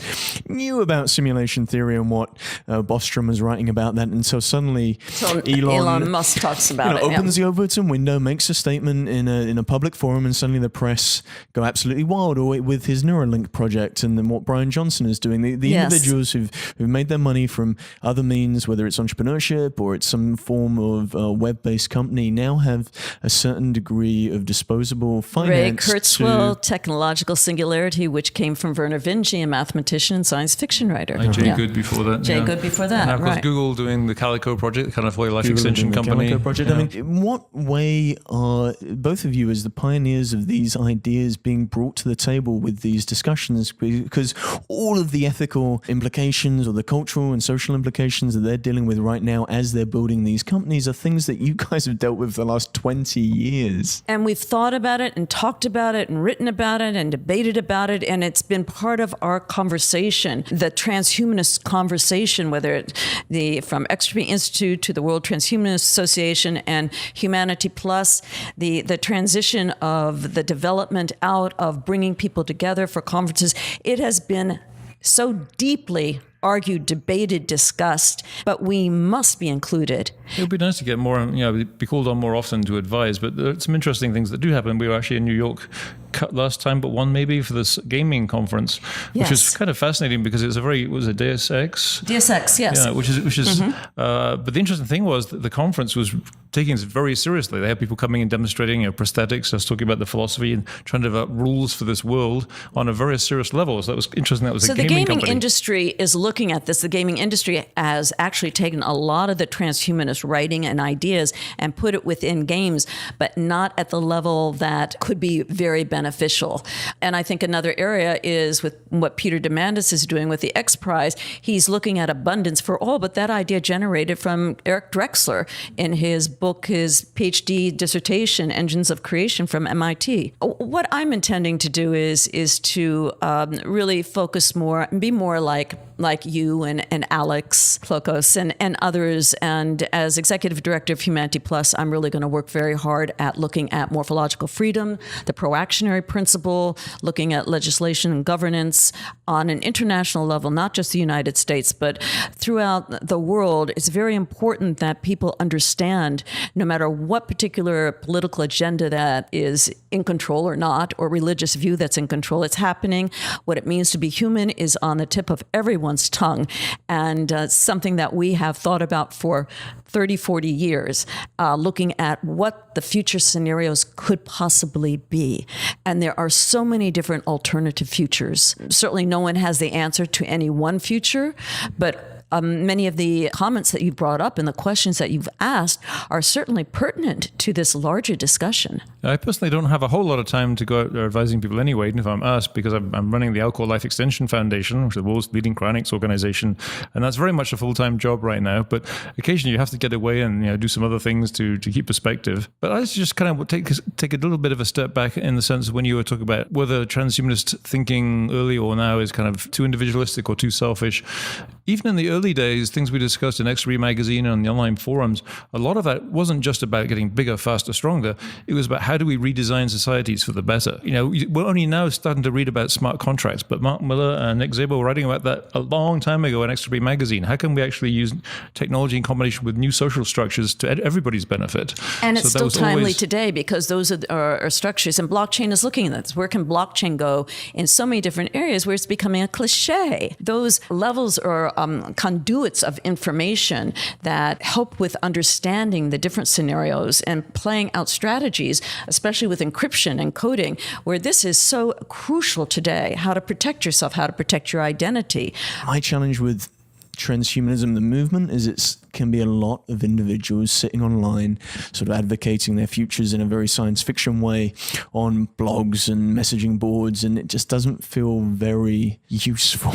knew about simulation theory and what Bostrom was writing about that until suddenly Elon Musk talks about it. Opens the Overton window, makes a statement in a public forum, and suddenly the press go absolutely wild, or with his Neuralink project and then what Brian Johnson is doing. The individuals who've made their money from other means, whether it's entrepreneurship or it's some form of web-based company, now have a certain degree of disposable finance. Ray Kurzweil, Technological Singularity, which came from Werner Vinci, a mathematician and science fiction writer. Jay Good before that. Good before that. And of course, Google doing the Calico project, the kind of life extension company. Calico project. I mean, in what way are both of you, as the pioneers of these ideas, being brought to the table with these discussions? Because all of the ethical implications or the cultural and social implications that they're dealing with right now as they're building these companies are things that you guys have dealt with for the last 20 years. And we've thought about it and talked about it and written about it and debated about it, and it's been part of our conversation, the transhumanist conversation, whether from Extropy Institute to the World Transhumanist Association and Humanity Plus, the transition of the development out of bringing people together for conferences. It has been so deeply argued, debated, discussed, but we must be included. It would be nice to get more, be called on more often to advise, but there are some interesting things that do happen. We were actually in New York last time, but one maybe for this gaming conference, which was kind of fascinating because it's was it Deus Ex? Deus Ex, yes. Yeah, which is. But the interesting thing was that the conference was taking it very seriously. They had people coming and demonstrating prosthetics, just talking about the philosophy and trying to develop rules for this world on a very serious level. So that was interesting. That was a gaming company. So the gaming industry is looking at this. The gaming industry has actually taken a lot of the transhumanist writing and ideas and put it within games, but not at the level that could be very beneficial. And I think another area is with what Peter Diamandis is doing with the X Prize. He's looking at abundance for all, but that idea generated from Eric Drexler in his book, his PhD dissertation, Engines of Creation from MIT. What I'm intending to do is to really focus more and be more like you and Alex Plokos and others. And as executive director of Humanity Plus, I'm really going to work very hard at looking at morphological freedom, the pro-actionary principle, looking at legislation and governance on an international level, not just the United States, but throughout the world. It's very important that people understand, no matter what particular political agenda that is in control or not, or religious view that's in control, it's happening. What it means to be human is on the tip of everyone's everyone's tongue, and something that we have thought about for 30, 40 years, looking at what the future scenarios could possibly be. And there are so many different alternative futures. Certainly no one has the answer to any one future, but many of the comments that you've brought up and the questions that you've asked are certainly pertinent to this larger discussion. I personally don't have a whole lot of time to go out there advising people anyway, even if I'm asked, because I'm running the Alcohol Life Extension Foundation, which is the world's leading cryonics organization, and that's very much a full-time job right now. But occasionally you have to get away and do some other things to keep perspective. But I just kind of take a little bit of a step back in the sense of when you were talking about whether transhumanist thinking early or now is kind of too individualistic or too selfish. Even in the early days, things we discussed in X3 magazine and on the online forums, a lot of that wasn't just about getting bigger, faster, stronger. It was about how do we redesign societies for the better. We're only now starting to read about smart contracts, but Mark Miller and Nick Szabo were writing about that a long time ago in X3 magazine. How can we actually use technology in combination with new social structures to everybody's benefit? And it's still timely today because those are structures, and blockchain is looking at this. Where can blockchain go in so many different areas where it's becoming a cliche? Those levels are conduits of information that help with understanding the different scenarios and playing out strategies, especially with encryption and coding, where this is so crucial today, how to protect yourself, how to protect your identity. My challenge with transhumanism, the movement, is it can be a lot of individuals sitting online sort of advocating their futures in a very science fiction way on blogs and messaging boards, and it just doesn't feel very useful.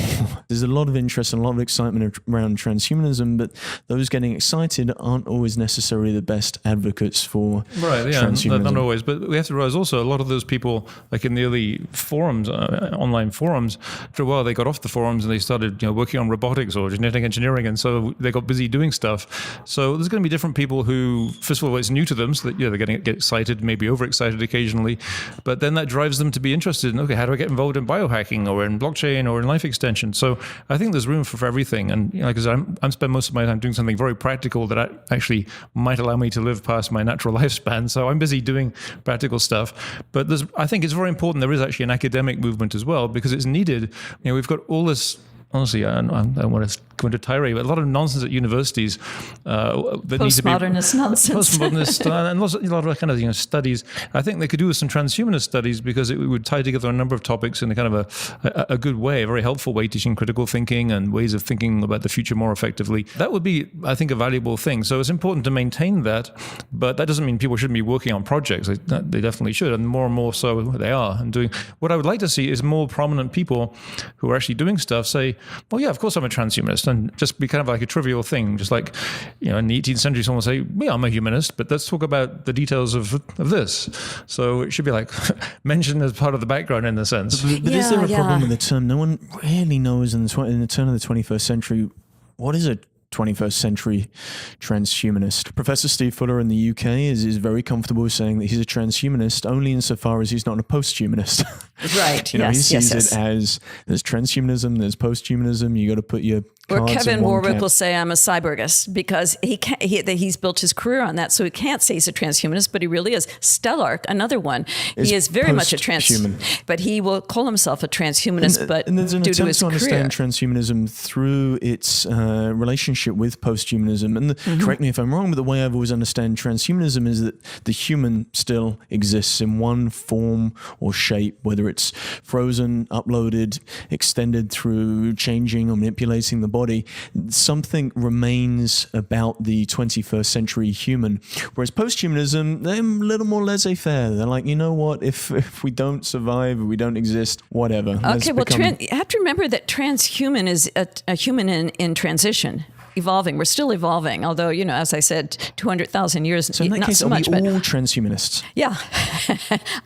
There's a lot of interest and a lot of excitement around transhumanism, but those getting excited aren't always necessarily the best advocates for transhumanism. Not always, but we have to realize also a lot of those people, like in the early forums, online forums, after a while they got off the forums and they started working on robotics or genetic engineering, and so they got busy doing stuff. So there's going to be different people who, first of all, it's new to them, so that they're going to get excited, maybe overexcited occasionally, but then that drives them to be interested in, okay, how do I get involved in biohacking or in blockchain or in life extension? So I think there's room for everything, and because I'm spend most of my time doing something very practical that actually might allow me to live past my natural lifespan. So I'm busy doing practical stuff, but I think it's very important there is actually an academic movement as well, because it's needed. We've got all this. Honestly, I don't want to go into tirade, but a lot of nonsense at universities. Postmodernist nonsense. Postmodernist, and a lot of kind of studies. I think they could do with some transhumanist studies, because it would tie together a number of topics in a kind of a good way, a very helpful way, teaching critical thinking and ways of thinking about the future more effectively. That would be, I think, a valuable thing. So it's important to maintain that, but that doesn't mean people shouldn't be working on projects. They definitely should, and more so they are. And doing what I would like to see is more prominent people who are actually doing stuff say, well, yeah, of course I'm a transhumanist, and just be kind of like a trivial thing. Just like, in the 18th century, someone would say, yeah, I'm a humanist, but let's talk about the details of this. So it should be like mentioned as part of the background in a sense. But is there a problem with the term? No one really knows in the turn of the 21st century, what is a 21st century transhumanist? Professor Steve Fuller in the UK is very comfortable saying that he's a transhumanist only insofar as he's not a posthumanist. Right. He sees it as there's transhumanism, there's posthumanism. You got to put your or Kevin Warwick will say I'm a cyborgist, because he's built his career on that, so he can't say he's a transhumanist, but he really is. Stellark, another one, he is very much a transhuman, but he will call himself a transhumanist, but there's an due attempt to his to understand career. transhumanism through its relationship with posthumanism. And correct me if I'm wrong, but the way I've always understand transhumanism is that the human still exists in one form or shape, whether it's frozen, uploaded, extended through changing or manipulating the body. Something remains about the 21st century human. Whereas posthumanism, they're a little more laissez-faire. They're like, you know what, if we don't survive, if we don't exist, whatever. Okay, well, you have to remember that transhuman is a human in transition. Evolving. We're still evolving, although, as I said, 200,000 years, so in that not case, so much. Are we all transhumanists? Yeah,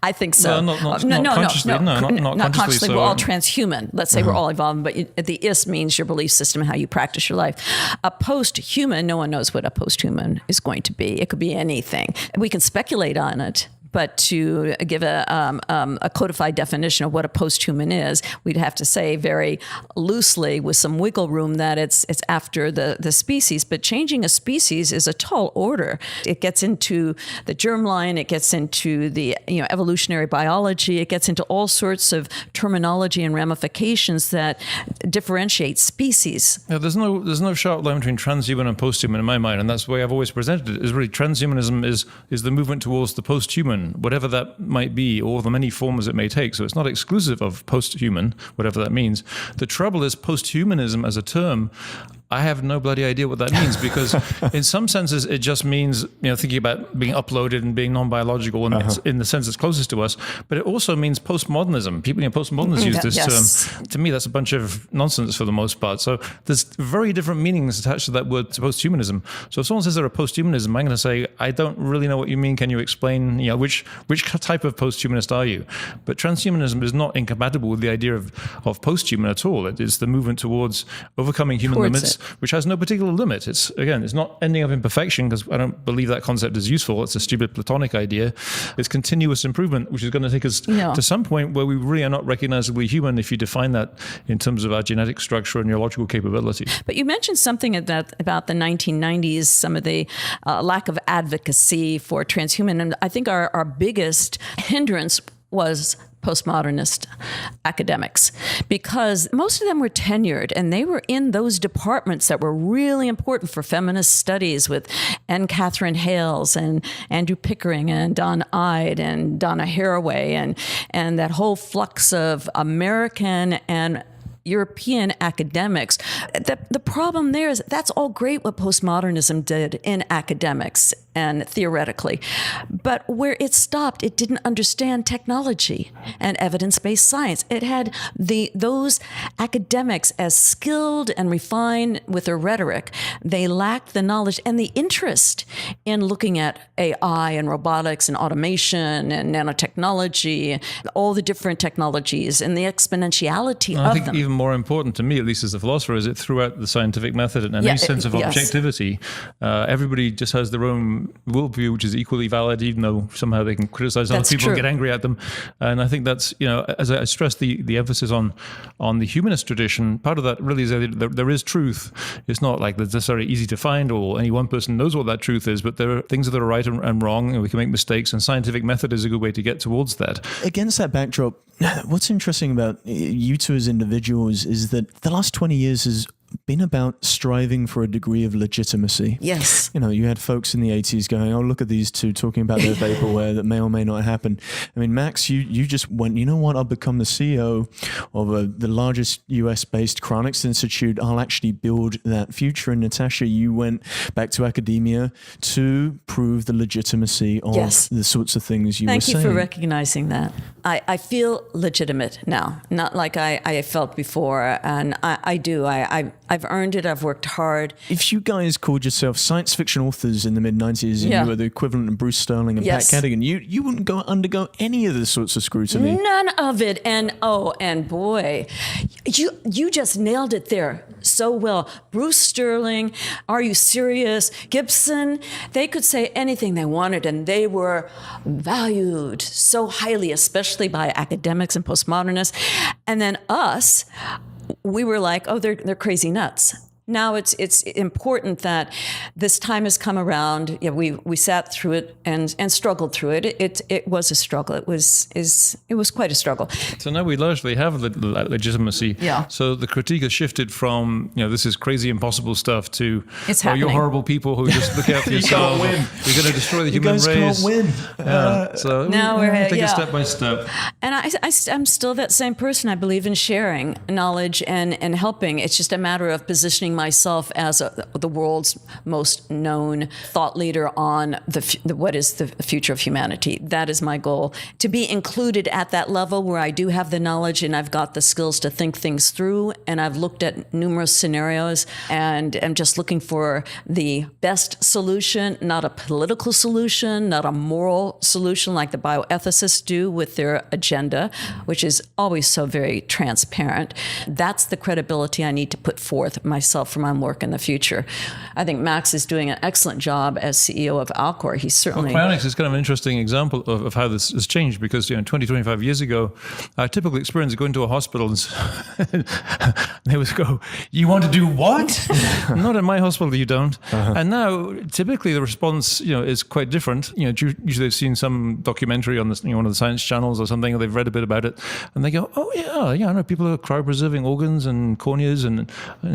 I think so. Well, not consciously. Not consciously. So. We're all transhuman. Let's say we're all evolving, but the is means your belief system and how you practice your life. A post-human, no one knows what a post-human is going to be. It could be anything. We can speculate on it, But to give a codified definition of what a post-human is, we'd have to say very loosely, with some wiggle room, that it's after the species. But changing a species is a tall order. It gets into the germline, it gets into the evolutionary biology, it gets into all sorts of terminology and ramifications that differentiate species. Yeah, there's no sharp line between transhuman and posthuman in my mind, and that's the way I've always presented it. Is really transhumanism is the movement towards the posthuman, whatever that might be, or the many forms it may take. So it's not exclusive of posthuman, whatever that means. The trouble is posthumanism as a term, I have no bloody idea what that means, because in some senses it just means, thinking about being uploaded and being non-biological in the sense that's closest to us, but it also means postmodernism. People, postmodernists use this term. To me, that's a bunch of nonsense for the most part. So there's very different meanings attached to that word, to posthumanism. So if someone says they're a posthumanism, I'm going to say, I don't really know what you mean. Can you explain, which type of posthumanist are you? But transhumanism is not incompatible with the idea of posthuman at all. It is the movement towards overcoming human limits, which has no particular limit. It's not ending up in perfection, because I don't believe that concept is useful. It's a stupid Platonic idea. It's continuous improvement, which is going to take us to some point where we really are not recognizably human if you define that in terms of our genetic structure and neurological capability. But you mentioned something about the 1990s, some of the lack of advocacy for transhuman, and I think our biggest hindrance was postmodernist academics, because most of them were tenured and they were in those departments that were really important for feminist studies, with Anne Catherine Hales and Andrew Pickering and Don Ide and Donna Haraway and that whole flux of American and European academics. The problem there is that's all great what postmodernism did in academics and theoretically, but where it stopped, it didn't understand technology and evidence-based science. It had those academics, as skilled and refined with their rhetoric, they lacked the knowledge and the interest in looking at AI and robotics and automation and nanotechnology, all the different technologies and the exponentiality of them. I think even more important to me, at least as a philosopher, is it threw out the scientific method and any sense of objectivity. Everybody just has their own worldview, which is equally valid, even though somehow they can criticize other people and get angry at them. And I think that's, as I stressed, the emphasis on the humanist tradition, part of that really is that there is truth. It's not like it's necessarily easy to find or any one person knows what that truth is, but there are things that are right and wrong, and we can make mistakes, and scientific method is a good way to get towards that. Against that backdrop, what's interesting about you two as individuals is that the last 20 years has been about striving for a degree of legitimacy. Yes. You had folks in the 80s going, oh, look at these two talking about their vaporware that may or may not happen. I mean, Max, you just went, you know what, I'll become the CEO of the largest US-based cryonics institute. I'll actually build that future. And Natasha, you went back to academia to prove the legitimacy of the sorts of things you were saying. Thank you for recognizing that. I feel legitimate now, not like I felt before. And I do. I've earned it. I've worked hard. If you guys called yourself science fiction authors in the mid-90s and you were the equivalent of Bruce Sterling and Pat Cadigan, you wouldn't undergo any of this sorts of scrutiny. None of it. And boy, you just nailed it there so well. Bruce Sterling, Are You Serious? Gibson, they could say anything they wanted and they were valued so highly, especially by academics and postmodernists. And then us, we were like, oh, they're crazy nuts. Now it's important that this time has come around. Yeah, we sat through it and struggled through it. It was a struggle. It was quite a struggle. So now we largely have legitimacy. Yeah. So the critique has shifted from this is crazy impossible stuff to you're horrible people who just look after yourselves. You're going to destroy the human race. You guys can't win. So now we're take it step by step. And I'm still that same person. I believe in sharing knowledge and helping. It's just a matter of positioning myself as the world's most known thought leader on what is the future of humanity. That is my goal, to be included at that level where I do have the knowledge and I've got the skills to think things through, and I've looked at numerous scenarios and am just looking for the best solution, not a political solution, not a moral solution like the bioethicists do with their agenda, which is always so very transparent. That's the credibility I need to put forth myself myself for my work in the future. I think Max is doing an excellent job as CEO of Alcor. He's certainly... Well, cryonics is kind of an interesting example of how this has changed, because 20, 25 years ago, our typical experience of going to a hospital and they would go, "You want to do what?" Not in my hospital, you don't. And now, typically, the response is quite different. Usually they've seen some documentary on one of the science channels or something, or they've read a bit about it, and they go, "Oh yeah, I know people are cryopreserving organs and corneas, and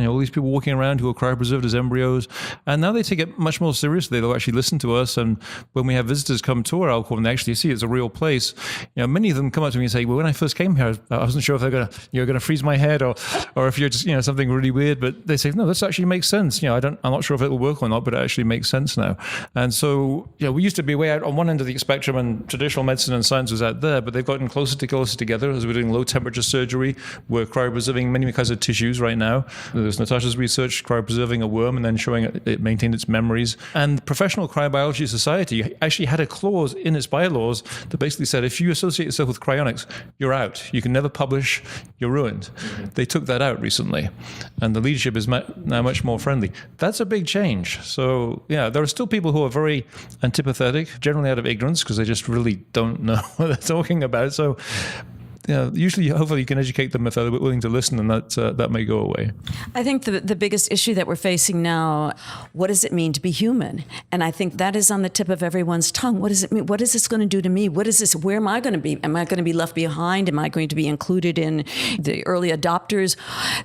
all these people walking around who are cryopreserved as embryos." And now they take it much more seriously. They'll actually listen to us, and when we have visitors come to our Alcor and they actually see it's a real place, many of them come up to me and say, "Well, when I first came here, I wasn't sure if they're going to freeze my head or if you're just something really weird." But they say, "No, this actually makes sense. I'm not sure if it'll work or not, but it actually makes sense now." And so we used to be way out on one end of the spectrum, and traditional medicine and science was out there, but they've gotten closer together as we're doing low temperature surgery. We're cryopreserving many kinds of tissues right now. There's Natasha's research cryopreserving a worm and then showing it maintained its memories. And Professional Cryobiology Society actually had a clause in its bylaws that basically said, if you associate yourself with cryonics, you're out. You can never publish, you're ruined. They took that out recently, and the leadership is now much more friendly. That's a big change. So there are still people who are very antipathetic, generally out of ignorance, because they just really don't know what they're talking about. So usually, hopefully, you can educate them if they're willing to listen, and that may go away. I think the biggest issue that we're facing now, what does it mean to be human? And I think that is on the tip of everyone's tongue. What does it mean? What is this going to do to me? What is this? Where am I going to be? Am I going to be left behind? Am I going to be included in the early adopters?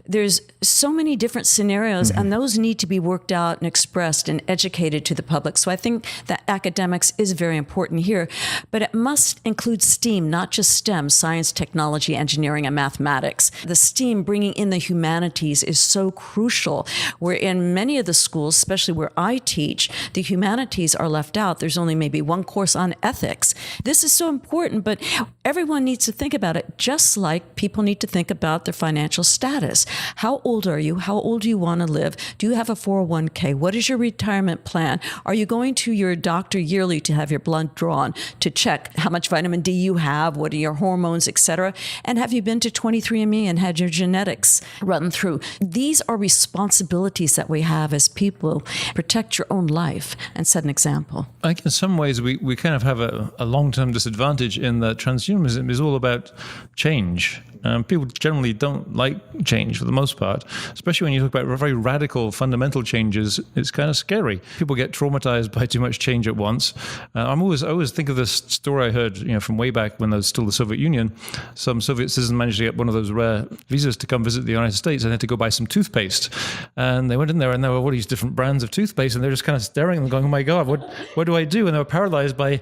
There's so many different scenarios, and those need to be worked out and expressed and educated to the public. So I think that academics is very important here, but it must include STEAM, not just STEM, science, technology, engineering, and mathematics. The STEAM, bringing in the humanities, is so crucial. Where in many of the schools, especially where I teach, the humanities are left out. There's only maybe one course on ethics. This is so important, but everyone needs to think about it, just like people need to think about their financial status. How old are you? How old do you want to live? Do you have a 401k? What is your retirement plan? Are you going to your doctor yearly to have your blood drawn to check how much vitamin D you have? What are your hormones, etc.? And have you been to 23andMe and had your genetics run through? These are responsibilities that we have as people. Protect your own life and set an example. I think in some ways we kind of have a long-term disadvantage in that transhumanism is all about change. People generally don't like change for the most part, especially when you talk about very radical, fundamental changes. It's kind of scary. People get traumatized by too much change at once. I always think of this story I heard, from way back when there was still the Soviet Union. Some Soviet citizen managed to get one of those rare visas to come visit the United States, and had to go buy some toothpaste. And they went in there, and there were all these different brands of toothpaste, and they're just kind of staring and going, "Oh my God, what do I do?" And they were paralyzed by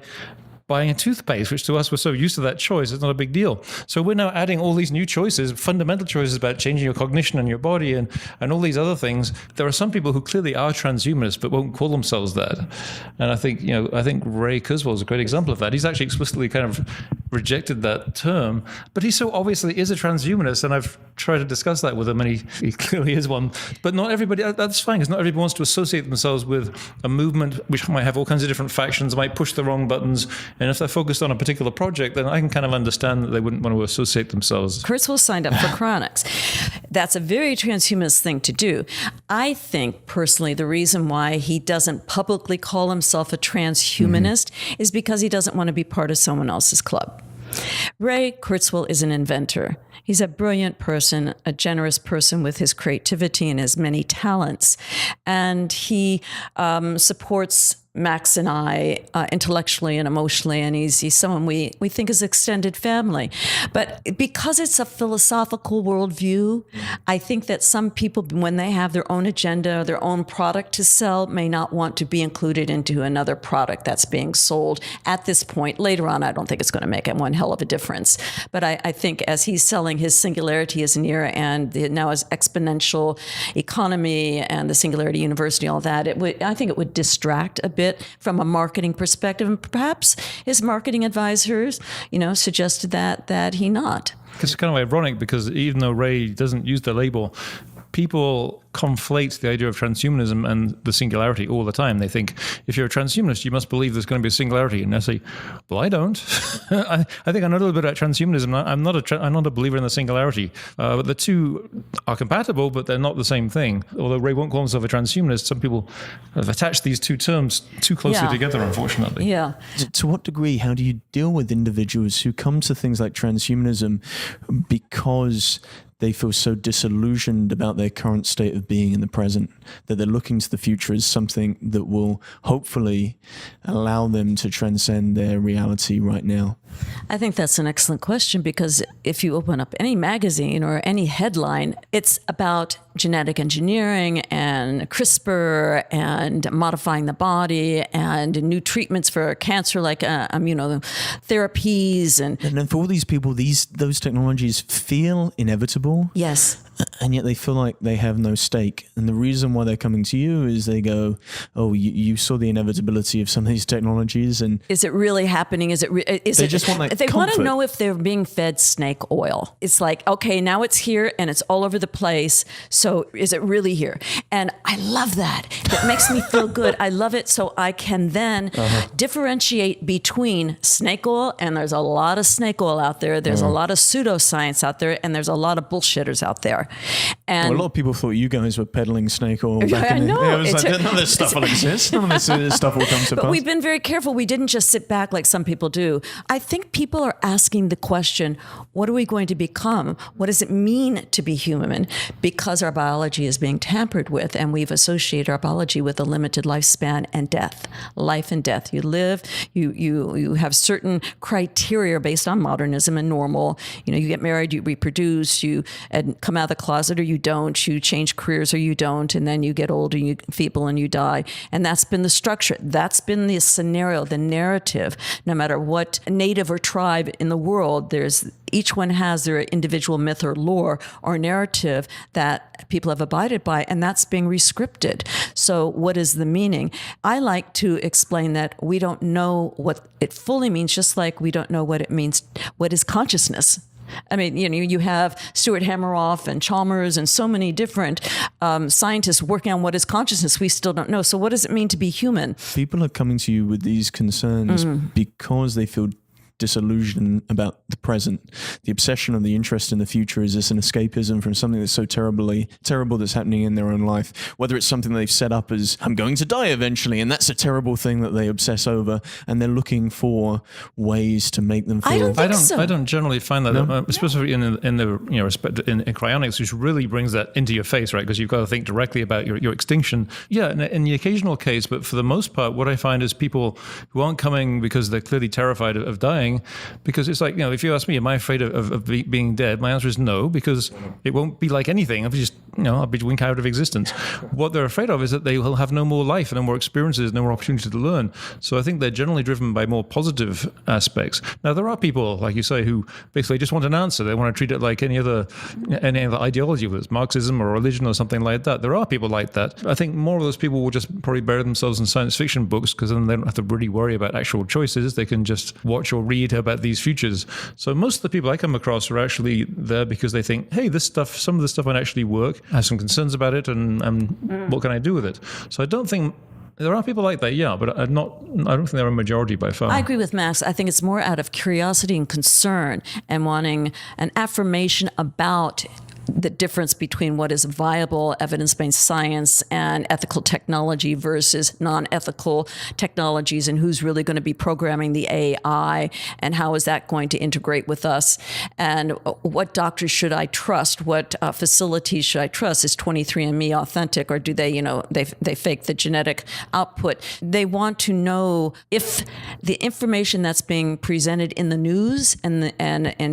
buying a toothpaste, which to us, we're so used to that choice, it's not a big deal. So we're now adding all these new choices, fundamental choices about changing your cognition and your body and all these other things. There are some people who clearly are transhumanists but won't call themselves that. And I think Ray Kurzweil is a great example of that. He's actually explicitly kind of rejected that term, but he so obviously is a transhumanist, and I've tried to discuss that with him, and he clearly is one. But not everybody, that's fine, because not everybody wants to associate themselves with a movement which might have all kinds of different factions, might push the wrong buttons. And if they're focused on a particular project, then I can kind of understand that they wouldn't want to associate themselves. Kurzweil signed up for cryonics. That's a very transhumanist thing to do. I think, personally, the reason why he doesn't publicly call himself a transhumanist is because he doesn't want to be part of someone else's club. Ray Kurzweil is an inventor. He's a brilliant person, a generous person with his creativity and his many talents. And he supports Max and I intellectually and emotionally, and he's someone we think is extended family. But because it's a philosophical worldview, I think that some people, when they have their own agenda, their own product to sell, may not want to be included into another product that's being sold at this point. Later on, I don't think it's going to make one hell of a difference. But I think as he's selling his singularity as near, and now his exponential economy and the Singularity University, all that, I think it would distract a bit from a marketing perspective, and perhaps his marketing advisors, suggested that he not. It's kind of ironic, because even though Ray doesn't use the label, people conflate the idea of transhumanism and the singularity all the time. They think if you're a transhumanist, you must believe there's going to be a singularity. And I say, well, I don't. I think I know a little bit about transhumanism. I'm not a believer in the singularity. But the two are compatible, but they're not the same thing. Although Ray won't call himself a transhumanist, some people have attached these two terms too closely together, unfortunately. Yeah. To what degree, how do you deal with individuals who come to things like transhumanism because they feel so disillusioned about their current state of being in the present, that they're looking to the future as something that will hopefully allow them to transcend their reality right now? I think that's an excellent question, because if you open up any magazine or any headline, it's about genetic engineering and CRISPR and modifying the body and new treatments for cancer, like immunotherapies. And then for all these people, those technologies feel inevitable. yes. And yet they feel like they have no stake. And the reason why they're coming to you is they go, oh, you saw the inevitability of some of these technologies. And is it really happening? They just want that They want to comfort. know if they're being fed snake oil. It's like, okay, now it's here and it's all over the place. So is it really here? And I love that. That makes me feel good. I love it. So I can then differentiate between snake oil, and there's a lot of snake oil out there. There's a lot of pseudoscience out there, and there's a lot of bullshitters out there. And a lot of people thought you guys were peddling snake oil back I in the know. day. It was like, none of this stuff will exist. None of this stuff will come to But pass. we've been very careful. We didn't just sit back like some people do. I think people are asking the question, what are we going to become? What does it mean to be human? Because our biology is being tampered with, and we've associated our biology with a limited lifespan and death. Life and death. You live, you have certain criteria based on modernism and normal. You get married, you reproduce, you come out of the closet or you don't, you change careers or you don't, and then you get older, you feeble, and you die. And that's been the structure. That's been the scenario, the narrative. No matter what native or tribe in the world, each one has their individual myth or lore or narrative that people have abided by, and that's being rescripted. So what is the meaning? I like to explain that we don't know what it fully means, just like we don't know what it means, what is consciousness. I mean, you have Stuart Hameroff and Chalmers and so many different scientists working on what is consciousness. We still don't know. So what does it mean to be human? People are coming to you with these concerns because they feel disillusion about the present. The obsession of the interest in the future is this an escapism from something that's so terrible that's happening in their own life. Whether it's something they've set up as, I'm going to die eventually, and that's a terrible thing that they obsess over, and they're looking for ways to make them feel. I don't generally find that, especially in the respect in cryonics, which really brings that into your face, right? Because you've got to think directly about your extinction. Yeah, in the occasional case, but for the most part, what I find is people who aren't coming because they're clearly terrified of dying. Because it's like, if you ask me, am I afraid of being dead? My answer is no, because it won't be like anything. I'll be winked out of existence. What they're afraid of is that they will have no more life, no more experiences, no more opportunity to learn. So I think they're generally driven by more positive aspects. Now, there are people, like you say, who basically just want an answer. They want to treat it like any other ideology, whether it's Marxism or religion or something like that. There are people like that. I think more of those people will just probably bury themselves in science fiction books, because then they don't have to really worry about actual choices. They can just watch or read about these futures. So most of the people I come across are actually there because they think, hey, some of this stuff might actually work. I have some concerns about it, and what can I do with it? So I don't think there are people like that, yeah, but I don't think they're a majority by far. I agree with Max. I think it's more out of curiosity and concern and wanting an affirmation about the difference between what is viable evidence-based science and ethical technology versus non-ethical technologies, and who's really going to be programming the AI, and how is that going to integrate with us, and what doctors should I trust, what facilities should I trust? Is 23andMe authentic, or do they, they fake the genetic output? They want to know if the information that's being presented in the news and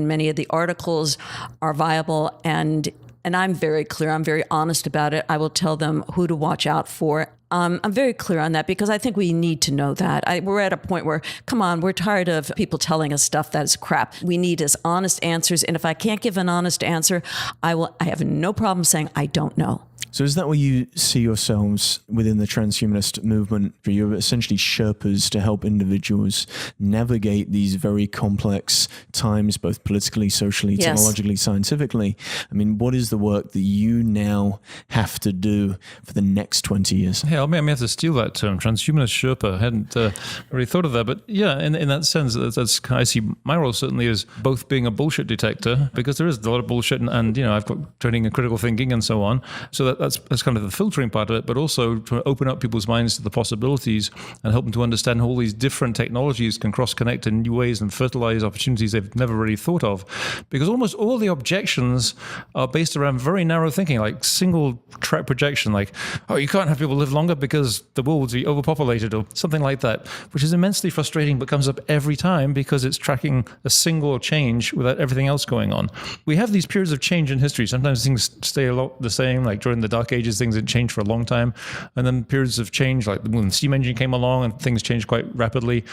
many of the articles are viable, and I'm very clear. I'm very honest about it. I will tell them who to watch out for. I'm very clear on that, because I think we need to know that. We're at a point where, come on, we're tired of people telling us stuff that is crap. We need as honest answers. And if I can't give an honest answer, I have no problem saying I don't know. So is that where you see yourselves within the transhumanist movement? You're essentially Sherpas to help individuals navigate these very complex times, both politically, socially, Yes. technologically, scientifically. I mean, what is the work that you now have to do for the next 20 years? Hey, I may have to steal that term, transhumanist Sherpa. I hadn't really thought of that. But yeah, in that sense, that's I see my role certainly as both being a bullshit detector, because there is a lot of bullshit, and I've got training in critical thinking and so on. So that's kind of the filtering part of it, but also to open up people's minds to the possibilities and help them to understand how all these different technologies can cross-connect in new ways and fertilize opportunities they've never really thought of. Because almost all the objections are based around very narrow thinking, like single track projection, like, oh, you can't have people live longer because the world would be overpopulated or something like that, which is immensely frustrating, but comes up every time because it's tracking a single change without everything else going on. We have these periods of change in history. Sometimes things stay a lot the same, like during the Dark Ages, things had changed for a long time. And then periods of change, like when the steam engine came along and things changed quite rapidly.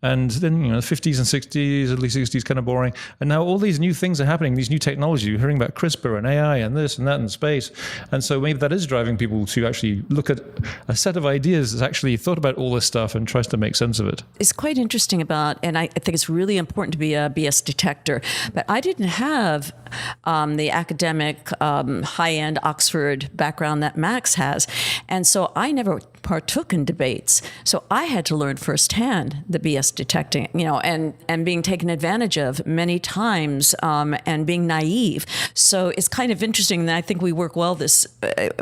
And then, the 50s and 60s, early 60s, kind of boring. And now all these new things are happening, these new technologies. You're hearing about CRISPR and AI and this and that and space. And so maybe that is driving people to actually look at a set of ideas that's actually thought about all this stuff and tries to make sense of it. It's quite interesting and I think it's really important to be a BS detector, but I didn't have the academic high-end Oxford background that Max has. And so I never partook in debates. So I had to learn firsthand the BS detecting, and being taken advantage of many times, and being naive. So it's kind of interesting that I think we work well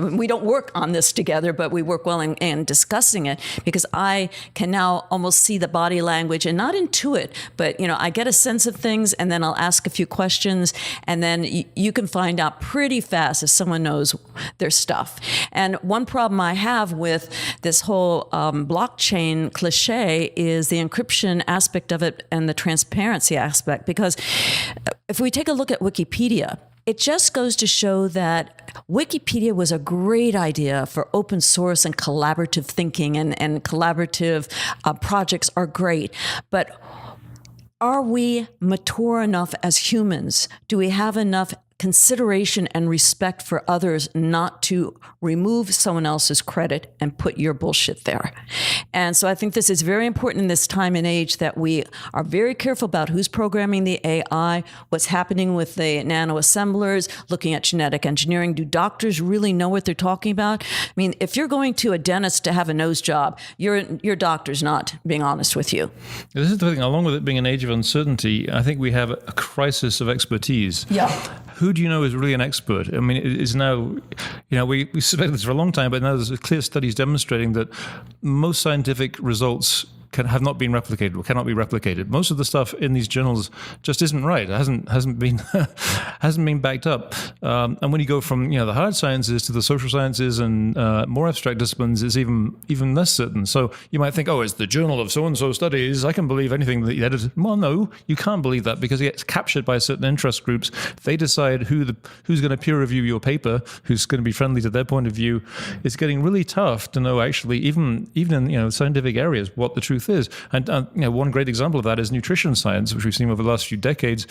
we don't work on this together, but we work well in discussing it, because I can now almost see the body language, and not intuit, but, I get a sense of things, and then I'll ask a few questions, and then you can find out pretty fast if someone knows their stuff. And one problem I have with this whole blockchain cliche is the encryption aspect of it and the transparency aspect, because if we take a look at Wikipedia, it just goes to show that Wikipedia was a great idea for open source and collaborative thinking, and collaborative projects are great. But are we mature enough as humans? Do we have enough consideration and respect for others not to remove someone else's credit and put your bullshit there? And so I think this is very important in this time and age, that we are very careful about who's programming the AI, what's happening with the nano assemblers, looking at genetic engineering. Do doctors really know what they're talking about? I mean, if you're going to a dentist to have a nose job, your doctor's not being honest with you. This is the thing, along with it being an age of uncertainty, I think we have a crisis of expertise. Yeah. Who do you know is really an expert? I mean, it is now, we suspected this for a long time, but now there's clear studies demonstrating that most scientific results have not been replicated or cannot be replicated. Most of the stuff in these journals just isn't right. It hasn't been hasn't been backed up. And when you go from the hard sciences to the social sciences and more abstract disciplines, it's even less certain. So you might think, oh, it's the journal of so and so studies, I can believe anything that you edited. Well, no, you can't believe that, because it gets captured by certain interest groups. They decide who's going to peer review your paper, who's going to be friendly to their point of view. It's getting really tough to know actually, even in scientific areas, what the truth is. And one great example of that is nutrition science, which we've seen over the last few decades.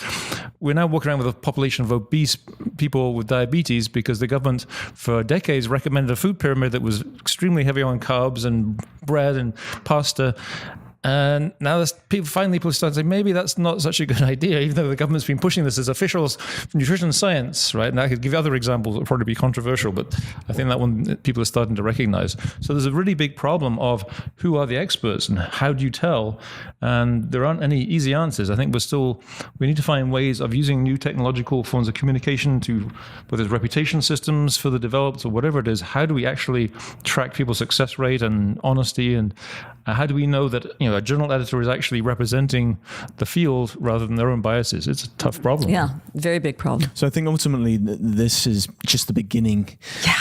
We're now walking around with a population of obese people with diabetes because the government for decades recommended a food pyramid that was extremely heavy on carbs and bread and pasta. And now people start to say, maybe that's not such a good idea, even though the government's been pushing this as official nutrition science, right? And I could give you other examples that would probably be controversial, but I think that one people are starting to recognize. So there's a really big problem of who are the experts and how do you tell? And there aren't any easy answers. I think we need to find ways of using new technological forms of communication to, whether it's reputation systems further developed or whatever it is, how do we actually track people's success rate and honesty, and how do we know that a journal editor is actually representing the field rather than their own biases? It's a tough problem. Yeah, very big problem. So I think ultimately this is just the beginning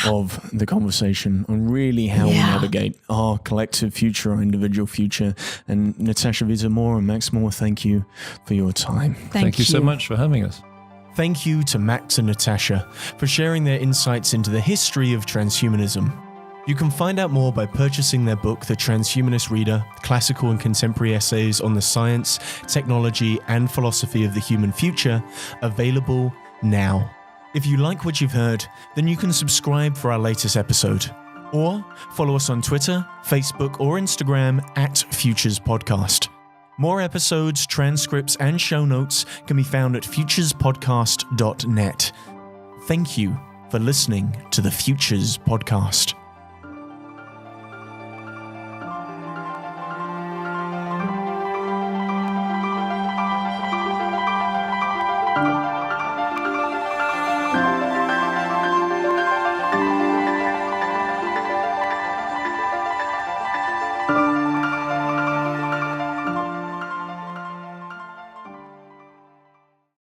of the conversation on really how we navigate our collective future, our individual future. And Natasha, Vita Moore and Max Moore, thank you for your time. Thank you so much for having us. Thank you to Max and Natasha for sharing their insights into the history of transhumanism. You can find out more by purchasing their book, The Transhumanist Reader, Classical and Contemporary Essays on the Science, Technology and Philosophy of the Human Future, available now. If you like what you've heard, then you can subscribe for our latest episode. Or follow us on Twitter, Facebook, or Instagram at Futures Podcast. More episodes, transcripts, and show notes can be found at futurespodcast.net. Thank you for listening to the Futures Podcast.